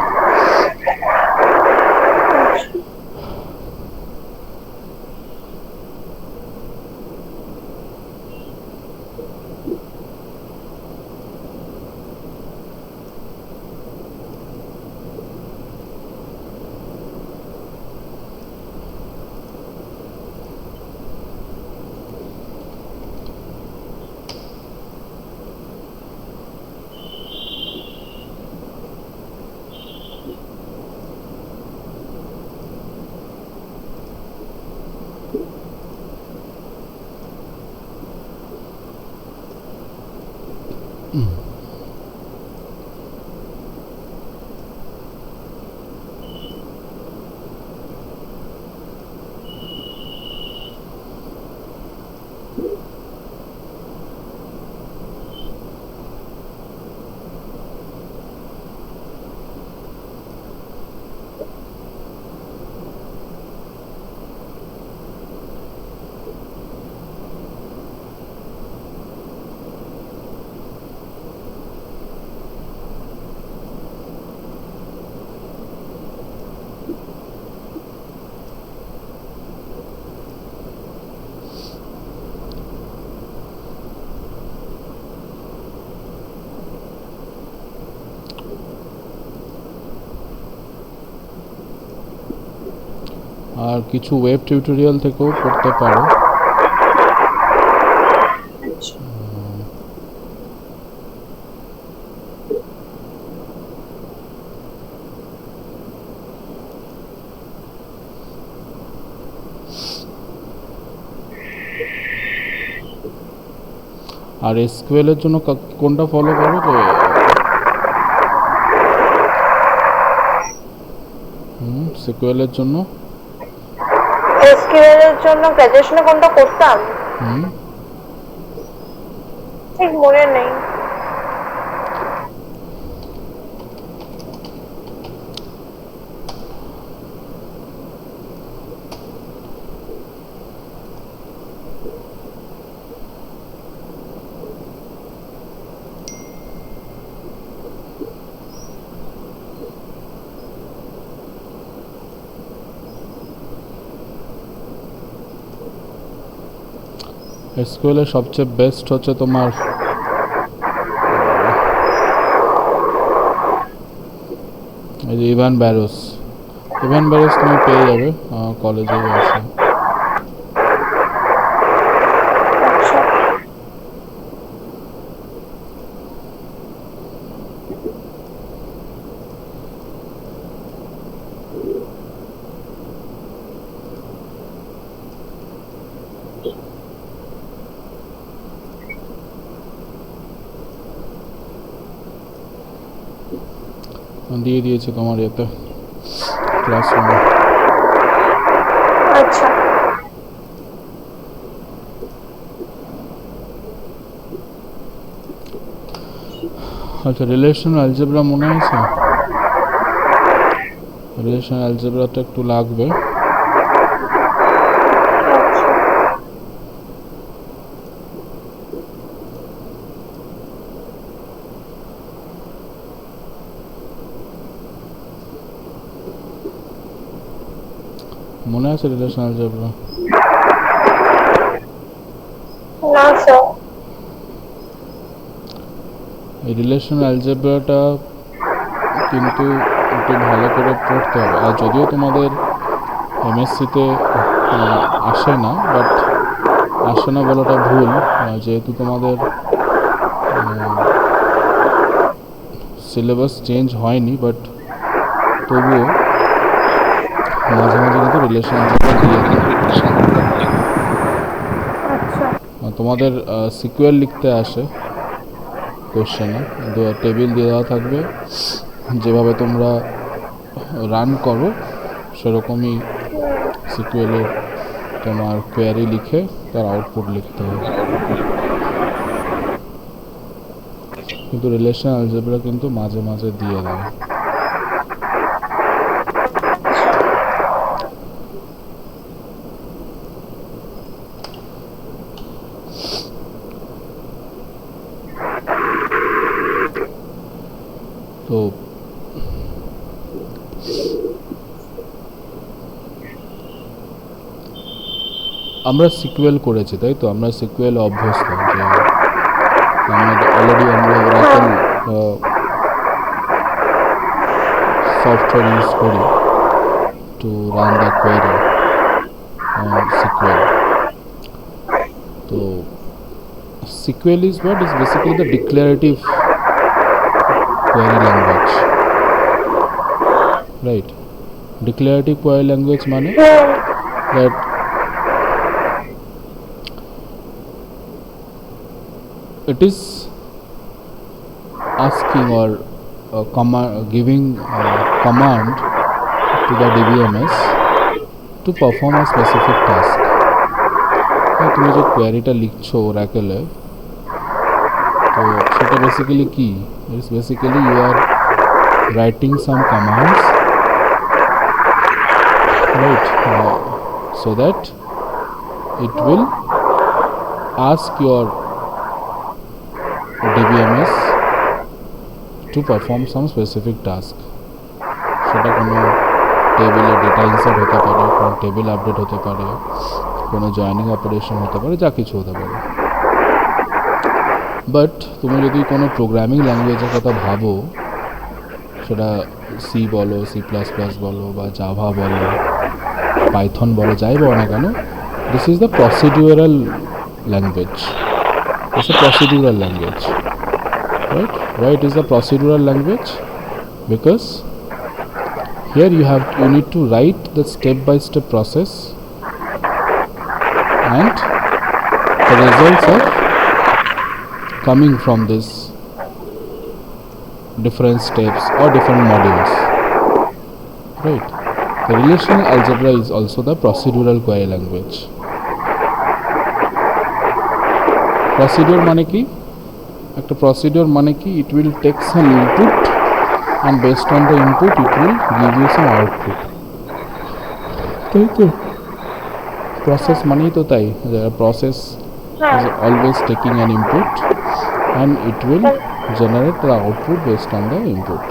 আর কিছু ওয়েব টিউটোরিয়াল থেকেও পড়তে পারো। আর এসকিউএল এর জন্য কোনটা ফলো করো? যে সিকিউএল এর জন্য এসকিউএল এর জন্য গ্র্যাজুয়েশনে কোনটা করতাম ঠিক মনে নেই। এসকিউএল এর সবচেয়ে বেস্ট হচ্ছে তোমার এই যে ইভান ব্যারোস তুমি পেয়ে যাবে, কলেজেই আছে। দিয়ে দিয়েছে তোমার এতে ক্লাসরুমে। আচ্ছা আচ্ছা, রিলেশনাল অ্যালজেব্রা মনে আছে? রিলেশনাল অ্যালজেব্রাটা একটু লাগবে। মনে আছে রিলেশনাল অ্যালজেব্রা? না স্যার। এই রিলেশনাল অ্যালজেব্রাটা কিন্তু একটু ভালো করে পড়তে হবে। আর যদিও তোমাদের এমএসসিতে আসে না, বাট আসে না বলাটা ভুল, যেহেতু তোমাদের সিলেবাস চেঞ্জ হয়নি, বাট তবুও মাঝে মাঝে কিন্তু রিলেশনাল অ্যালজেব্রা দিয়ে দেয়। তোমাদের সিকুয়েল লিখতে আসে কোশ্চেনে, টেবিল দিয়ে দেওয়া থাকবে, যেভাবে তোমরা রান করো সেরকমই সিকুয়েলের তোমার কোয়ারি লিখে তার আউটপুট লিখতে হবে। কিন্তু রিলেশনাল অ্যালজেব্রা কিন্তু মাঝে মাঝে দিয়ে দেয়। আমরা সিকুয়েল করেছি, তাই তো? আমরা সিকুয়েল অভ্যস্ত, যে আমরা অলরেডি আমরা ওরাকেল সফটওয়্যার ইউজ করি to run the query sequel. তো sequel is what is basically the declarative query language, right? Declarative query language মানে that it is asking or giving command to the DBMS to perform a specific task. তুমি যে কোয়েরিটা লিখছো ওরাকেলে, তো সেটা বেসিক্যালি কি? It's basically you are writing some commands, right, so that it will ask your DBMS to perform some specific task. সেটা কোনো টেবিলে ডেটা ইনসার্ট হতে পারে, কোনো টেবিল আপডেট হতে পারে, কোনো জয়েনিং অপারেশন হতে পারে, যা কিছু হতে পারে। বাট তুমি যদি কোনো প্রোগ্রামিং ল্যাঙ্গুয়েজের কথা ভাবো, সেটা সি বলো, C++ বলো, বা জাভা বলো, পাইথন বলো, যাই বলো না কেন, this is the procedural language. It's a procedural language, right? Why it is a procedural language? Because here you need to write the step-by-step process, and the results are coming from this different steps or different modules, right? The relational algebra is also the procedural query language. Procedure মানে কি? একটা প্রসিডিওর মানে কি? It will take some input and based on the input it will give you some output, তাই তো? প্রসেস মানেই তো তাই, process is always taking an input and it will generate the output based on the input.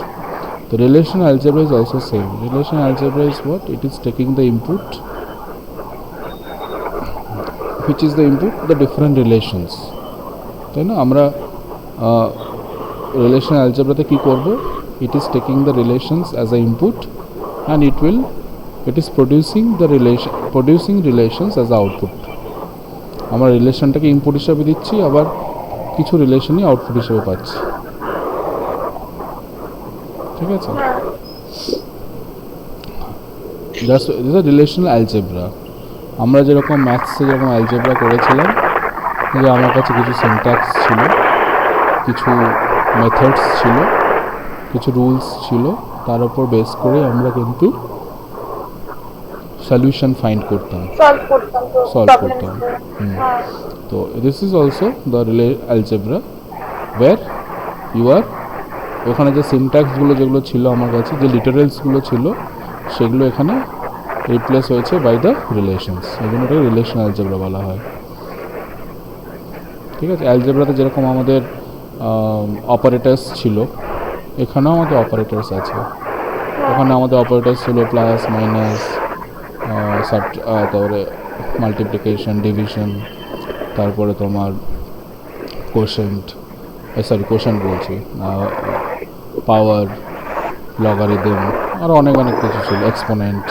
The relational algebra is also same. Relational algebra is what? It is taking the input, which is the input, the different relations, তাই না? আমরা রিলেশনাল অ্যালজেব্রাতে কি করব? It is taking the relations as a input and it is producing relations as a output. আমরা রিলেশনটাকে ইনপুট হিসাবে দিচ্ছি, আবার কিছু রিলেশনই আউটপুট হিসেবে পাচ্ছি, ঠিক আছে? Just it is a relational algebra. আমরা যেরকম ম্যাথসে যেরকম অ্যালজেব্রা করেছিলাম, যে আমার কাছে কিছু সিনট্যাক্স ছিল, কিছু মেথডস ছিল, কিছু রুলস ছিল, তার উপর বেস করে আমরা কিন্তু সলিউশন ফাইন্ড করতাম, সলভ করতাম। তো this is also the algebra where you are, ওখানে যে সিনট্যাক্সগুলো যেগুলো ছিল আমার কাছে, যে লিটারেলসগুলো ছিল, সেগুলো এখানে রিপ্লেস হয়েছে বাই দ্য রিলেশনস, এই জন্য এটাকে রিলেশনাল অ্যালজেব্রা বলা হয়, ঠিক আছে? অ্যালজেব্রাতে যেরকম আমাদের অপারেটার্স ছিল, এখানেও আমাদের অপারেটার্স আছে। ওখানে আমাদের অপারেটার্স ছিল প্লাস, মাইনাস, তারপরে মাল্টিপ্লিকেশন, ডিভিশন, তারপরে তোমার কোশেন্ট বলছি, পাওয়ার, লগারিদম, আর অনেক কিছু ছিল, এক্সপোনেন্ট।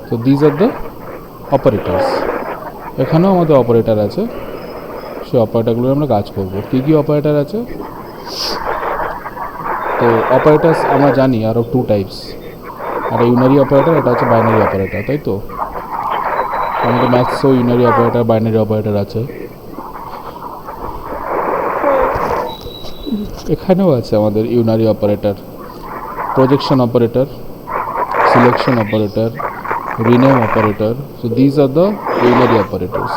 তো দিজ আর দ্য অপারেটার্স। এখানেও আমাদের অপারেটার আছে, সেই অপারেটারগুলো আমরা কাজ করব। কী কী অপারেটার আছে? তো অপারেটার্স আমরা জানি আরও টু টাইপস, একটা ইউনারি অপারেটার, এটা হচ্ছে বাইনারি অপারেটার, তাই তো? আমাদের ম্যাথসেও ইউনারি অপারেটার, বাইনারি অপারেটার আছে, এখানেও আছে আমাদের unary operator, projection operator, selection operator, rename operator. So these are the unary operators.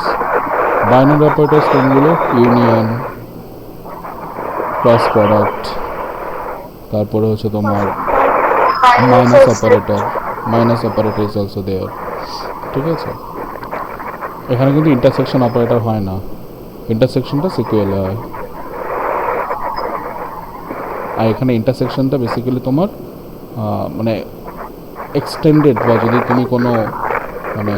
Binary operators কোনগুলো? ইউনিয়ন, ক্রস প্রোডাক্ট, তারপরে হচ্ছে তোমার minus operator is also there, ঠিক আছে? এখানে কিন্তু ইন্টারসেকশন অপারেটর হয় না, ইন্টারসেকশনটা সিকুয়েলে হয়। আর এখানে ইন্টারসেকশনটা বেসিক্যালি তোমার মানে এক্সটেন্ডেড বা যদি তুমি কোনো মানে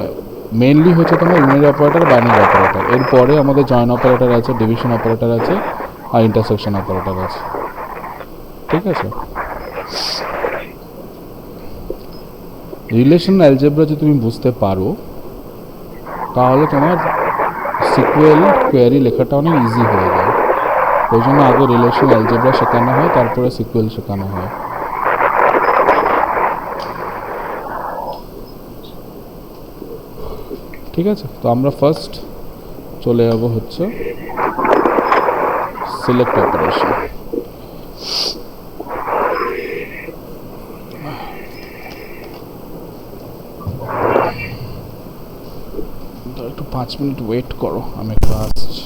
মেইনলি হচ্ছে তোমার ইউনারি অপারেটর, বাইনারি অপারেটর, এরপরে আমাদের জয়েন অপারেটর আছে, ডিভিশন অপারেটর আছে, আর ইন্টারসেকশন অপারেটর আছে। ঠিক আছে, রিলেশনাল অ্যালজেব্রা যদি তুমি বুঝতে পারো তাহলে তোমার সিকুয়েল কোয়ারি লেখাটা অনেক ইজি হয়ে যায়। ওই জন্য আগে রিলেশনাল অ্যালজেব্রা শেখানো হয়, তারপরে সিকুয়েল শেখানো হয়। ঠিক আছে, তো আমরা ফার্স্ট চলে যাব হচ্ছে সিলেক্ট অপারেশন। একটু 5 মিনিট ওয়েট করো, আমি একটু আসছি।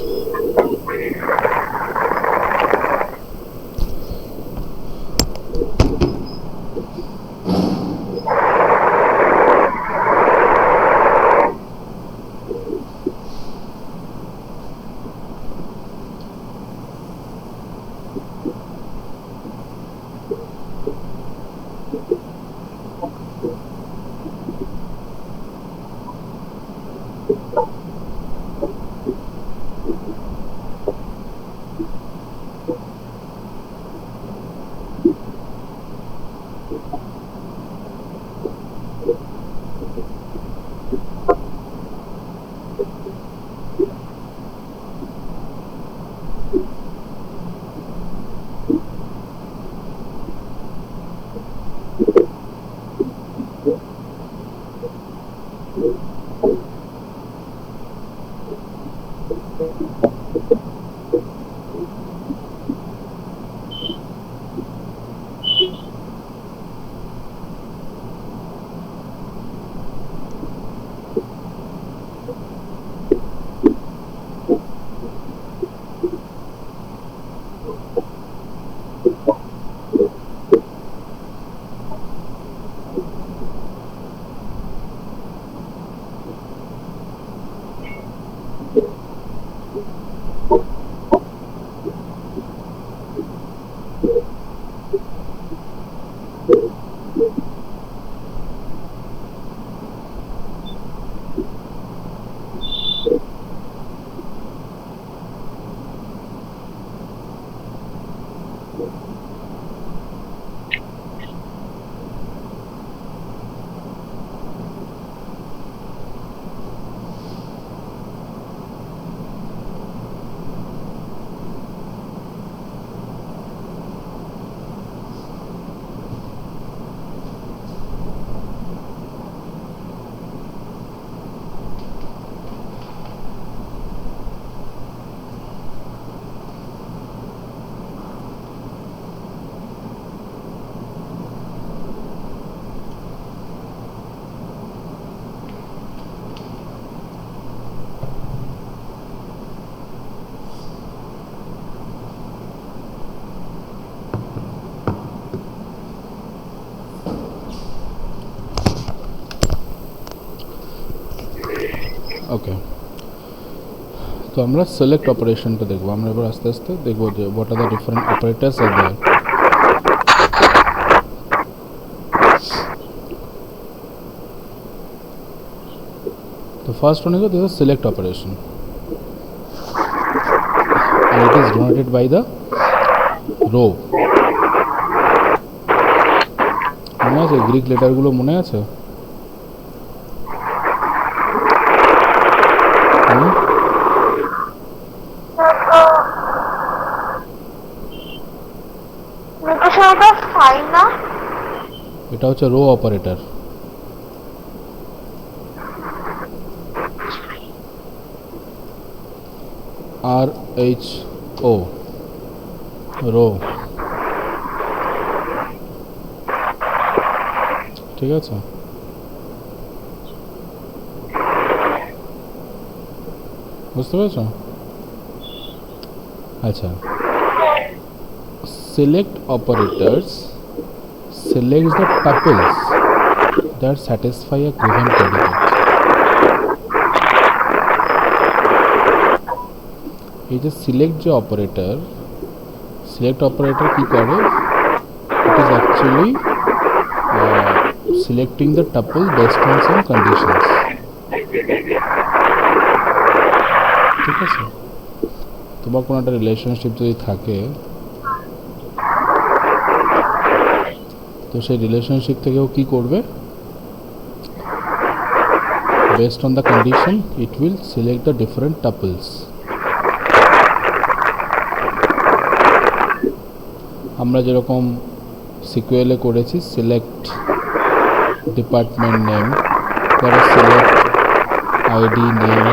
ওকে, তো আমরা সিলেক্ট অপারেশনটা দেখবো। আমরা এবার আস্তে আস্তে দেখবো যে what are the different operators are there. The first one is this is select operation, and it is denoted by the row. মনে আছে গ্রিক লেটারগুলো মনে আছে? এটা হচ্ছে রো অপারেটর। RHO, rho. ঠিক আছে, বুঝতে পেরেছো? আচ্ছা, select operators selects the tuples that satisfy a given predicate. এই যে সিলেক্ট যে অপারেটর, সিলেক্ট অপারেটর কি করে? It is actually selecting the tuple based on some conditions. ঠিক আছে, তোমার কোনো একটা রিলেশনশিপ যদি থাকে, তো সেই রিলেশনশিপ থেকেও কি করবে, based on the condition it will select the different tuples. আমরা যেরকম সিকুয়েলে করেছি সিলেক্ট ডিপার্টমেন্ট নেম, তারপর select ID name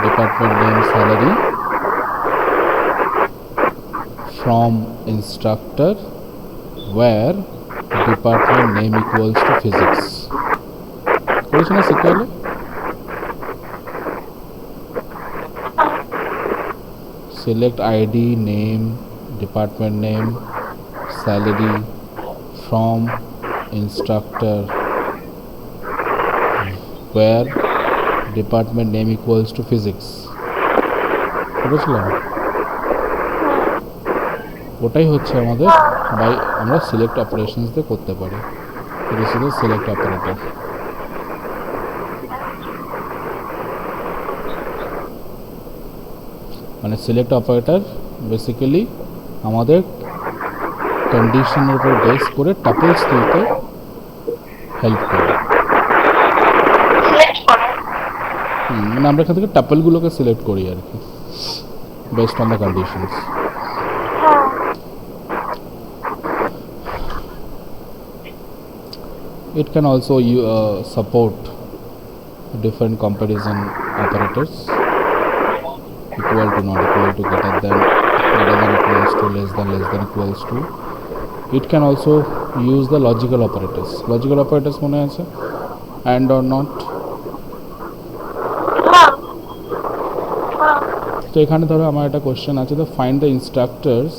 department name salary from instructor where department name equals to physics. করেছো না সিকুয়েলে? select id name department name salary from instructor where department name equals to physics. বুঝলাম, ওটাই হচ্ছে আমাদের বাই আমরা সিলেক্ট অপারেশনস দিয়ে করতে পারি। This is the select operator. মানে সিলেক্ট অপারেটর বেসিক্যালি আমাদের কন্ডিশনের উপর বেস করে টাপলস তুলতে হেল্প করে। মানে আমরা এখান থেকে টাপলগুলোকে সিলেক্ট করি আর কি, based on the conditions. It can also support different comparison operators, equal to, not equal to, greater than equals to, less than equals to. It can also use the logical operators. Logical operators মনে আছে? And or not. তো এখানে ধরো আমার একটা কোশ্চেন আছে, তো find the instructors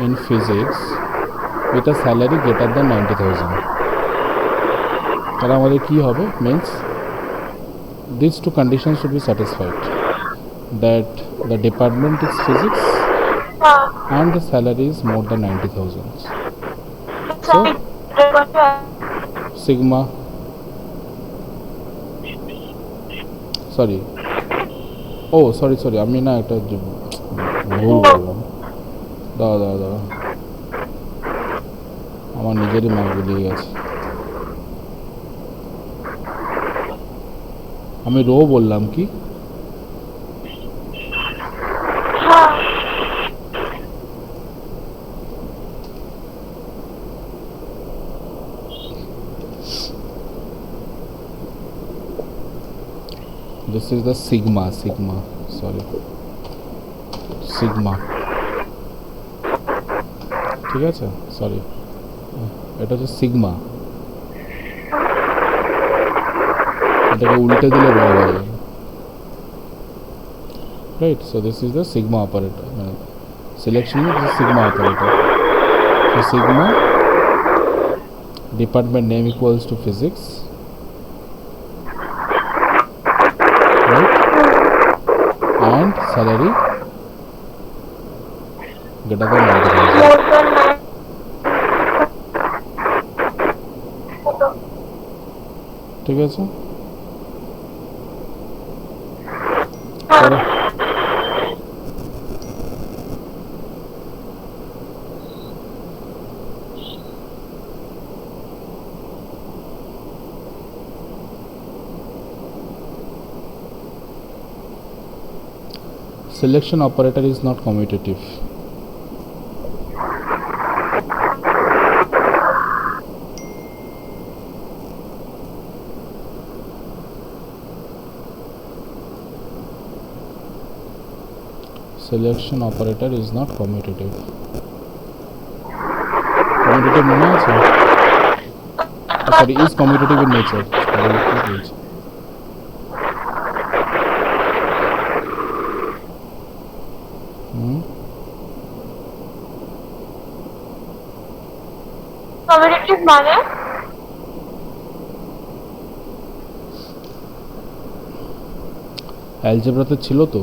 in physics with a salary greater than 90,000। তাহলে আমাদের কী হবে, means this two condition should be satisfied, that the department is physics and the salary is more than 90,000. So sigma, sorry, oh sorry আমি না একটা ভুল বললাম, দাঁড়া আমার নিজেরই মার গুলিয়ে গেছে, আমি রো বললাম কি, this is the sigma, sorry, sigma, ঠিক আছে, সরি, এটা হচ্ছে সিগমা, এটাকে উল্টে দিলে রো হয়, right? So this is the sigma operator, মানে selection is the sigma operator. So sigma department name equals to physics, and salary greater than 90,000. ঠিক আছে, selection operator is not commutative. Selection operator is not commutative. Commutative মনে আছে? Sorry, is commutative in nature. কমিউনিটিভ মানে অ্যালজেব্রাতে ছিল তো,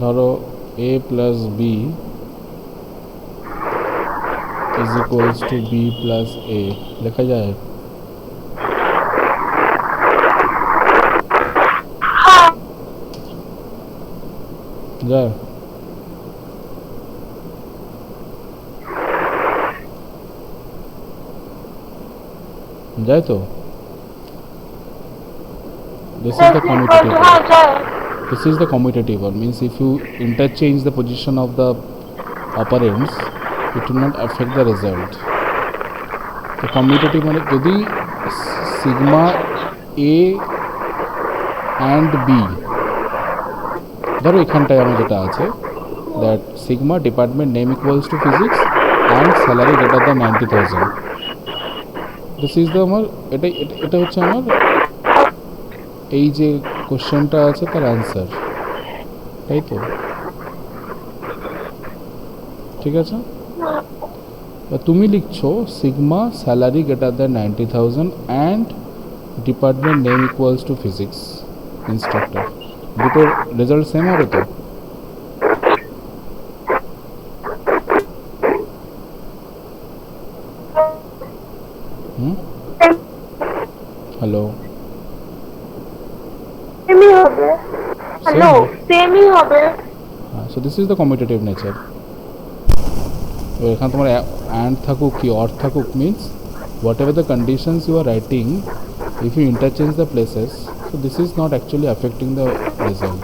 ধরো a plus B is equals to B plus A লেখা যায়? যায়? যায় তো? This is the commutative one. This is the commutative one. Means if you interchange the position of the operands, it will not affect the result. The commutative মানে যদি sigma a and b, ধরো এখানটায় আমার যেটা আছে that sigma department name equals to physics and salary greater than 90,000. This is the আমার এটা হচ্ছে আমার এই যে কোশ্চেনটা আছে তার অ্যান্সার, তাই তো? ঠিক আছে, তুমি লিখছো sigma salary greater than 90,000 and department name equals to physics instructor, দুটোর রেজাল্ট সেম হবে তো? Hello, so this is the commutative nature. এখানে তোমার and থাকুক কি or থাকুক means whatever the conditions you are writing, if you interchange the places, so this is not actually affecting the result.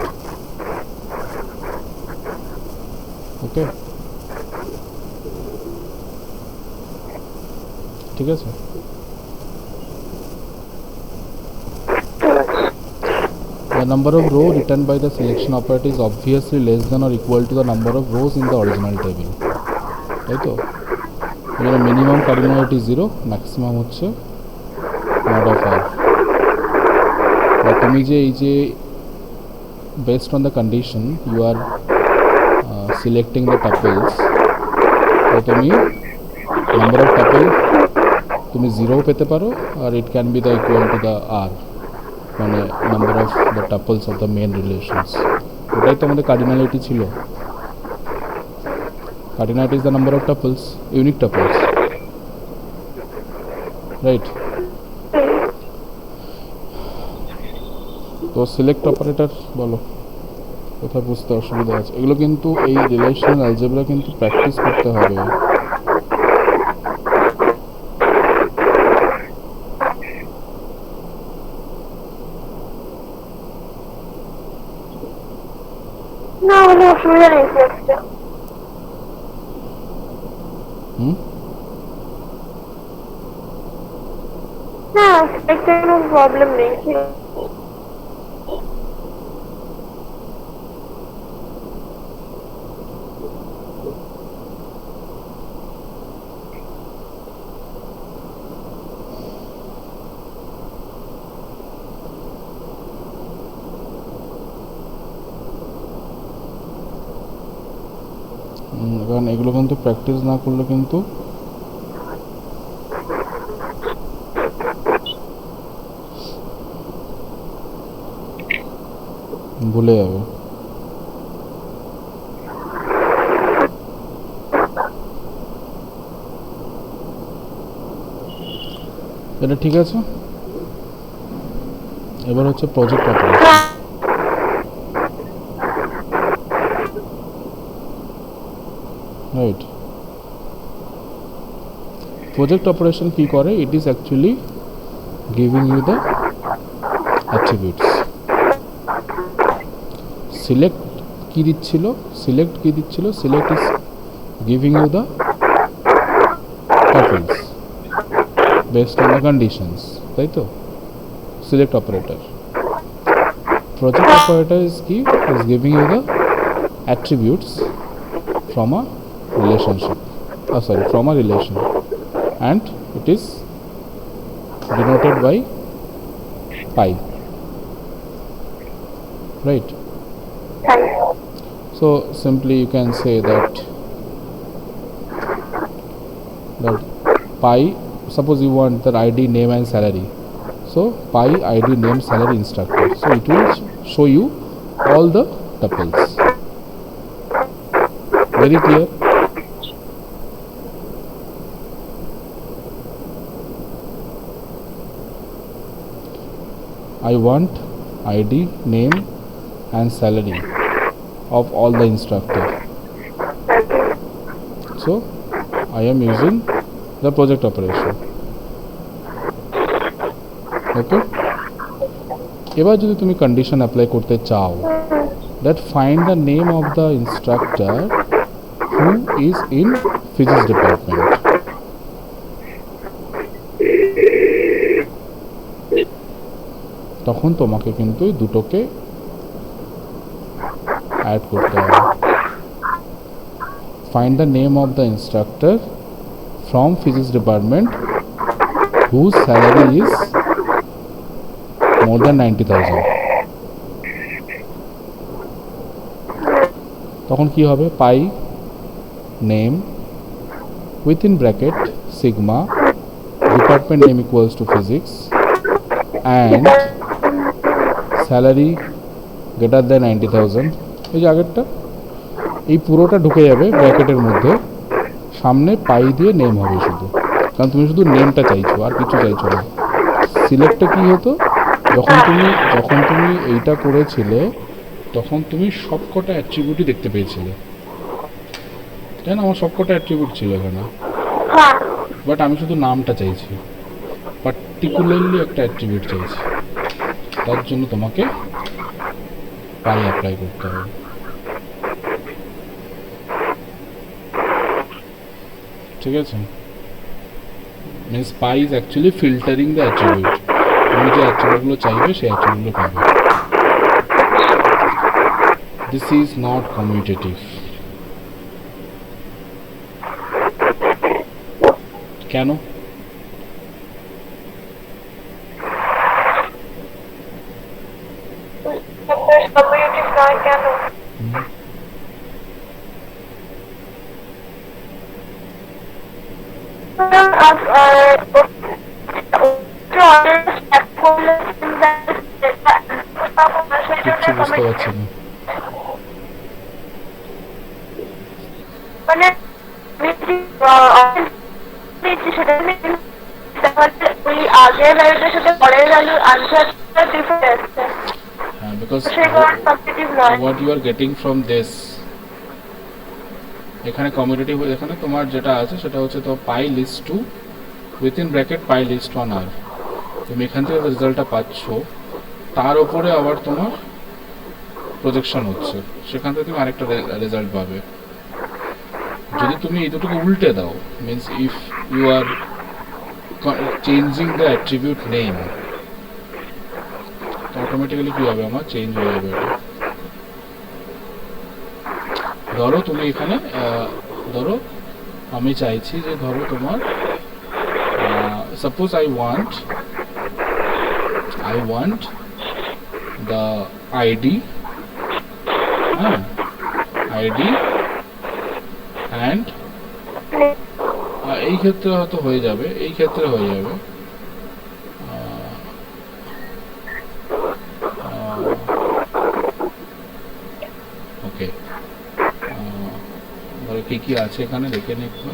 Okay, ঠিক আছে? The number of row written by the selection operator is obviously less than or equal to the number of rows in the original table. তাই তো? এখানে মিনিমাম কার্ডিনালিটি 0, ম্যাক্সিমাম হচ্ছে mod of r. আর তুমি যে এই যে based on the condition you are selecting the tuples, তো তুমি number of tuple তুমি 0 পেতে পারো, আর it can be the equal to the r, মানে number of the tuples of the main relations. ওটাই তো আমাদের কার্ডিনালিটি ছিল। Cardinality is the number of tuples, unique tuples, right? তো সিলেক্ট অপারেটর বলো কোথায় বুঝতে অসুবিধা আছে? এগুলো কিন্তু এই রিলেশনাল অ্যালজেব্রা কিন্তু প্র্যাকটিস করতে হবে। না হলে অসুবিধা নেই একটা। না একটা কোনো প্রবলেম নেই। কারণ এগুলো কিন্তু প্র্যাকটিস না করলে কিন্তু ভুলে যাবে। এটা ঠিক আছে। এবার হচ্ছে project operation. Right, project operation কি করে? It is actually giving you the attributes. Select কি দিচ্ছিল? Select is giving you the tuples based on the conditions, তাই তো? Select operator. Project operator is giving you the attributes from a relationship, from a relation, and it is denoted by pi, right? So simply you can say that pi, suppose you want the id, name and salary, so pi id, name, salary, instructor, so it will show you all the tuples, Very clear? I want ID, name and salary of all the instructor. So I am using the project operation. Okay? এবার যদি তুমি কন্ডিশন অ্যাপ্লাই করতে চাও, that find the name of the instructor who is in physics department. তখন তোমাকে কিন্তু দুটোকে অ্যাড করতে হবে। Find the name of the instructor from physics department whose salary is more than 90,000. তখন কি হবে? পাই name within bracket sigma department name equals to physics and salary greater than 90,000. এই যে আগেরটা, এই পুরোটা ঢুকে যাবে ব্র্যাকেটের মধ্যে, সামনে পাই দিয়ে নেম হবে শুধু, কারণ তুমি শুধু নেমটা চাইছো আর কিছু চাইছো না। সিলেক্টে কি হতো, যখন তুমি এইটা করেছিলে তখন তুমি সবকটা অ্যাট্রিবিউটই দেখতে পেয়েছিলে, তাই না? আমার সবকটা অ্যাট্রিবিউট ছিল এখানে, বাট আমি শুধু নামটা চাইছি, পার্টিকুলারলি একটা অ্যাট্রিবিউট চাইছি, তার জন্য তোমাকে পাই অ্যাপ্লাই করতে হবে। ঠিক আছে? Means pi is actually filtering the attribute, তুমি যে অ্যাট্রিবিউটগুলো চাইবে সেই অ্যাট্রিবিউটগুলো পাবে। This is not commutative. কেন? কিচ্ছু বুঝতে পারছি না। মানে আগের ভ্যালুটার সাথে পরের ভ্যালুর আনসারটা ডিফারেন্ট আছে। Because what you are getting from this, এখানে কমিউটেটিভ, এখানে তোমার যেটা আছে সেটা হচ্ছে তো পাই লিস্ট টু উইথিন ব্র্যাকেট পাই লিস্ট ওয়ান আর, তুমি এখান থেকে রেজাল্টটা পাচ্ছ, তার উপরে আবার তোমার প্রজেকশন হচ্ছে, সেখান থেকে তুমি আরেকটা রেজাল্ট পাবে। যদি তুমি এই দুটোকে উল্টে দাও, means if you are changing the attribute name, তো অটোমেটিক্যালি কী হবে, আমার চেঞ্জ হয়ে যাবে এটা। ধরো তুমি এখানে ধরো আমি চাইছি যে ধরো তোমার suppose I want the ID, হ্যাঁ, আইডি অ্যান্ড এই ক্ষেত্রে হয়তো হয়ে যাবে, এই ক্ষেত্রে হয়ে যাবে ওকে। ধরো কী কী আছে এখানে দেখে নিই একটু।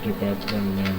ডিপার্টমেন্ট নেম,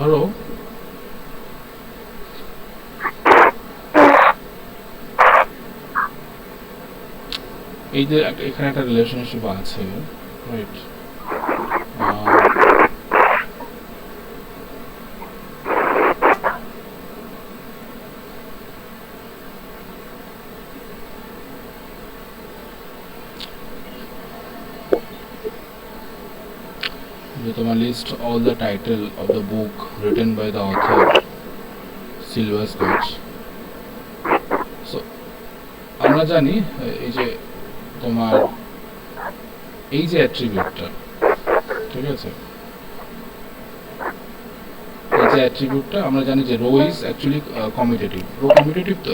ধরো এই যে এখানে একটা রিলেশনশিপ আছে, রাইট? তোমার list all the title of the book written by the author Silver Scotch. So আমরা জানি এই যে তোমার এই যে অ্যাট্রিবিউটটা, ঠিক আছে, এই যে অ্যাট্রিবিউটটা আমরা জানি যে rho is actually commutative. Rho commutative তো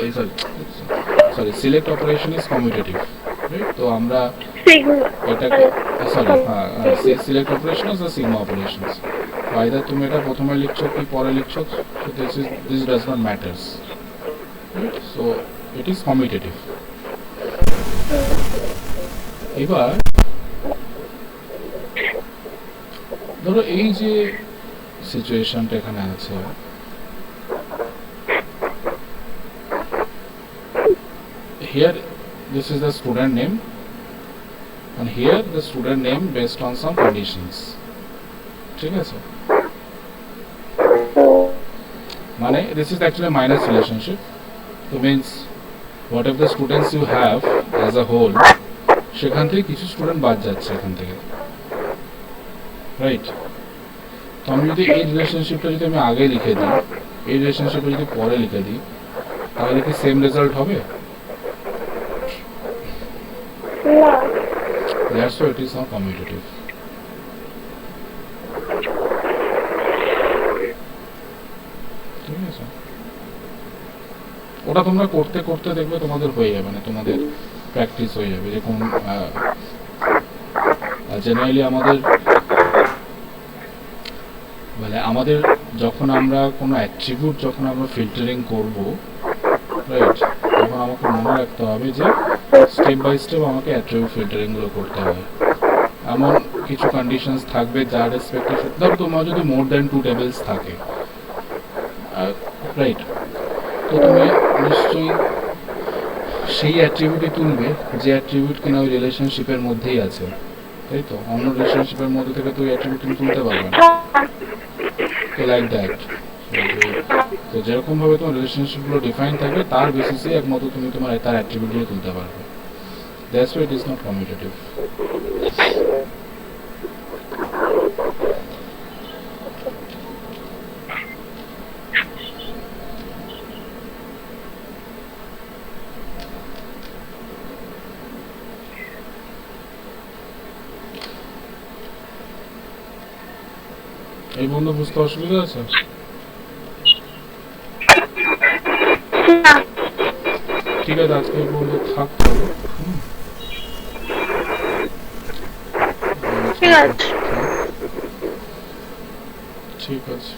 sorry select operation is commutative, right? তো আমরা এটাকে সিলেক্ট অপারেশনস আর সিগমা অপারেশনস, আইদার তুমি এটা প্রথমে লিখছো কি পরে লিখছো, this does not matters, right? So it is commutative. এবার ধরো এই যে সিচুয়েশনটা এখানে আছে, here this is the student name and here the student name based on some conditions, ঠিক আছে? মানে this is actually a minus relationship. So means whatever the students you have as a whole, সেখান থেকে কিছু স্টুডেন্ট বাদ যাচ্ছে এখান থেকে, রাইট? তো আমি যদি এই রিলেশনশিপটা যদি আমি আগে লিখে দিই, এই রিলেশনশিপটা যদি পরে লিখে দিই, তাহলে কি সেম রেজাল্ট হবে? That's why it is not commutative. ঠিক আছে, ওটা তোমরা করতে করতে দেখবে তোমাদের হয়ে যাবে, মানে তোমাদের প্র্যাকটিস হয়ে যাবে। যেরকম জেনারেলি আমাদের যখন আমরা কোনো অ্যাট্রিবিউট যখন আমরা ফিল্টারিং করব, রাইট, তখন আমাকে মনে রাখতে হবে যে স্টেপ বাই স্টেপ আমাকে অ্যাট্রিবিউট ফিল্টারিংগুলো করতে হবে। এমন কিছু কন্ডিশনস থাকবে যার রেসপেক্টে, ধরো তোমার যদি মোর দ্যান 2 টেবিলস থাকে, রাইট, তো তুমি নিশ্চয়ই সেই অ্যাট্রিবিউটই তুলবে যে অ্যাট্রিবিউট কিনা ওই রিলেশনশিপের মধ্যেই আছে, তাই তো? অন্য রিলেশনশিপের মধ্যে থেকে তো ওই অ্যাট্রিবিউট তুমি তুলতে পারবে না, তো লাইক দ্যাট। তো যেরকম ভাবে তোমার রিলেশনশিপগুলো ডিফাইন থাকবে তার বেসিসে একমাত্র তুমি তোমার তার অ্যাট্রিবিউটগুলো তুলতে পারবে। That's why it is not commutative. এই বন্ধু বুঝতে অসুবিধা আছে? ঠিক আছে, আজকে এই বন্ধু থাকতে হবে। ঠিক আছে।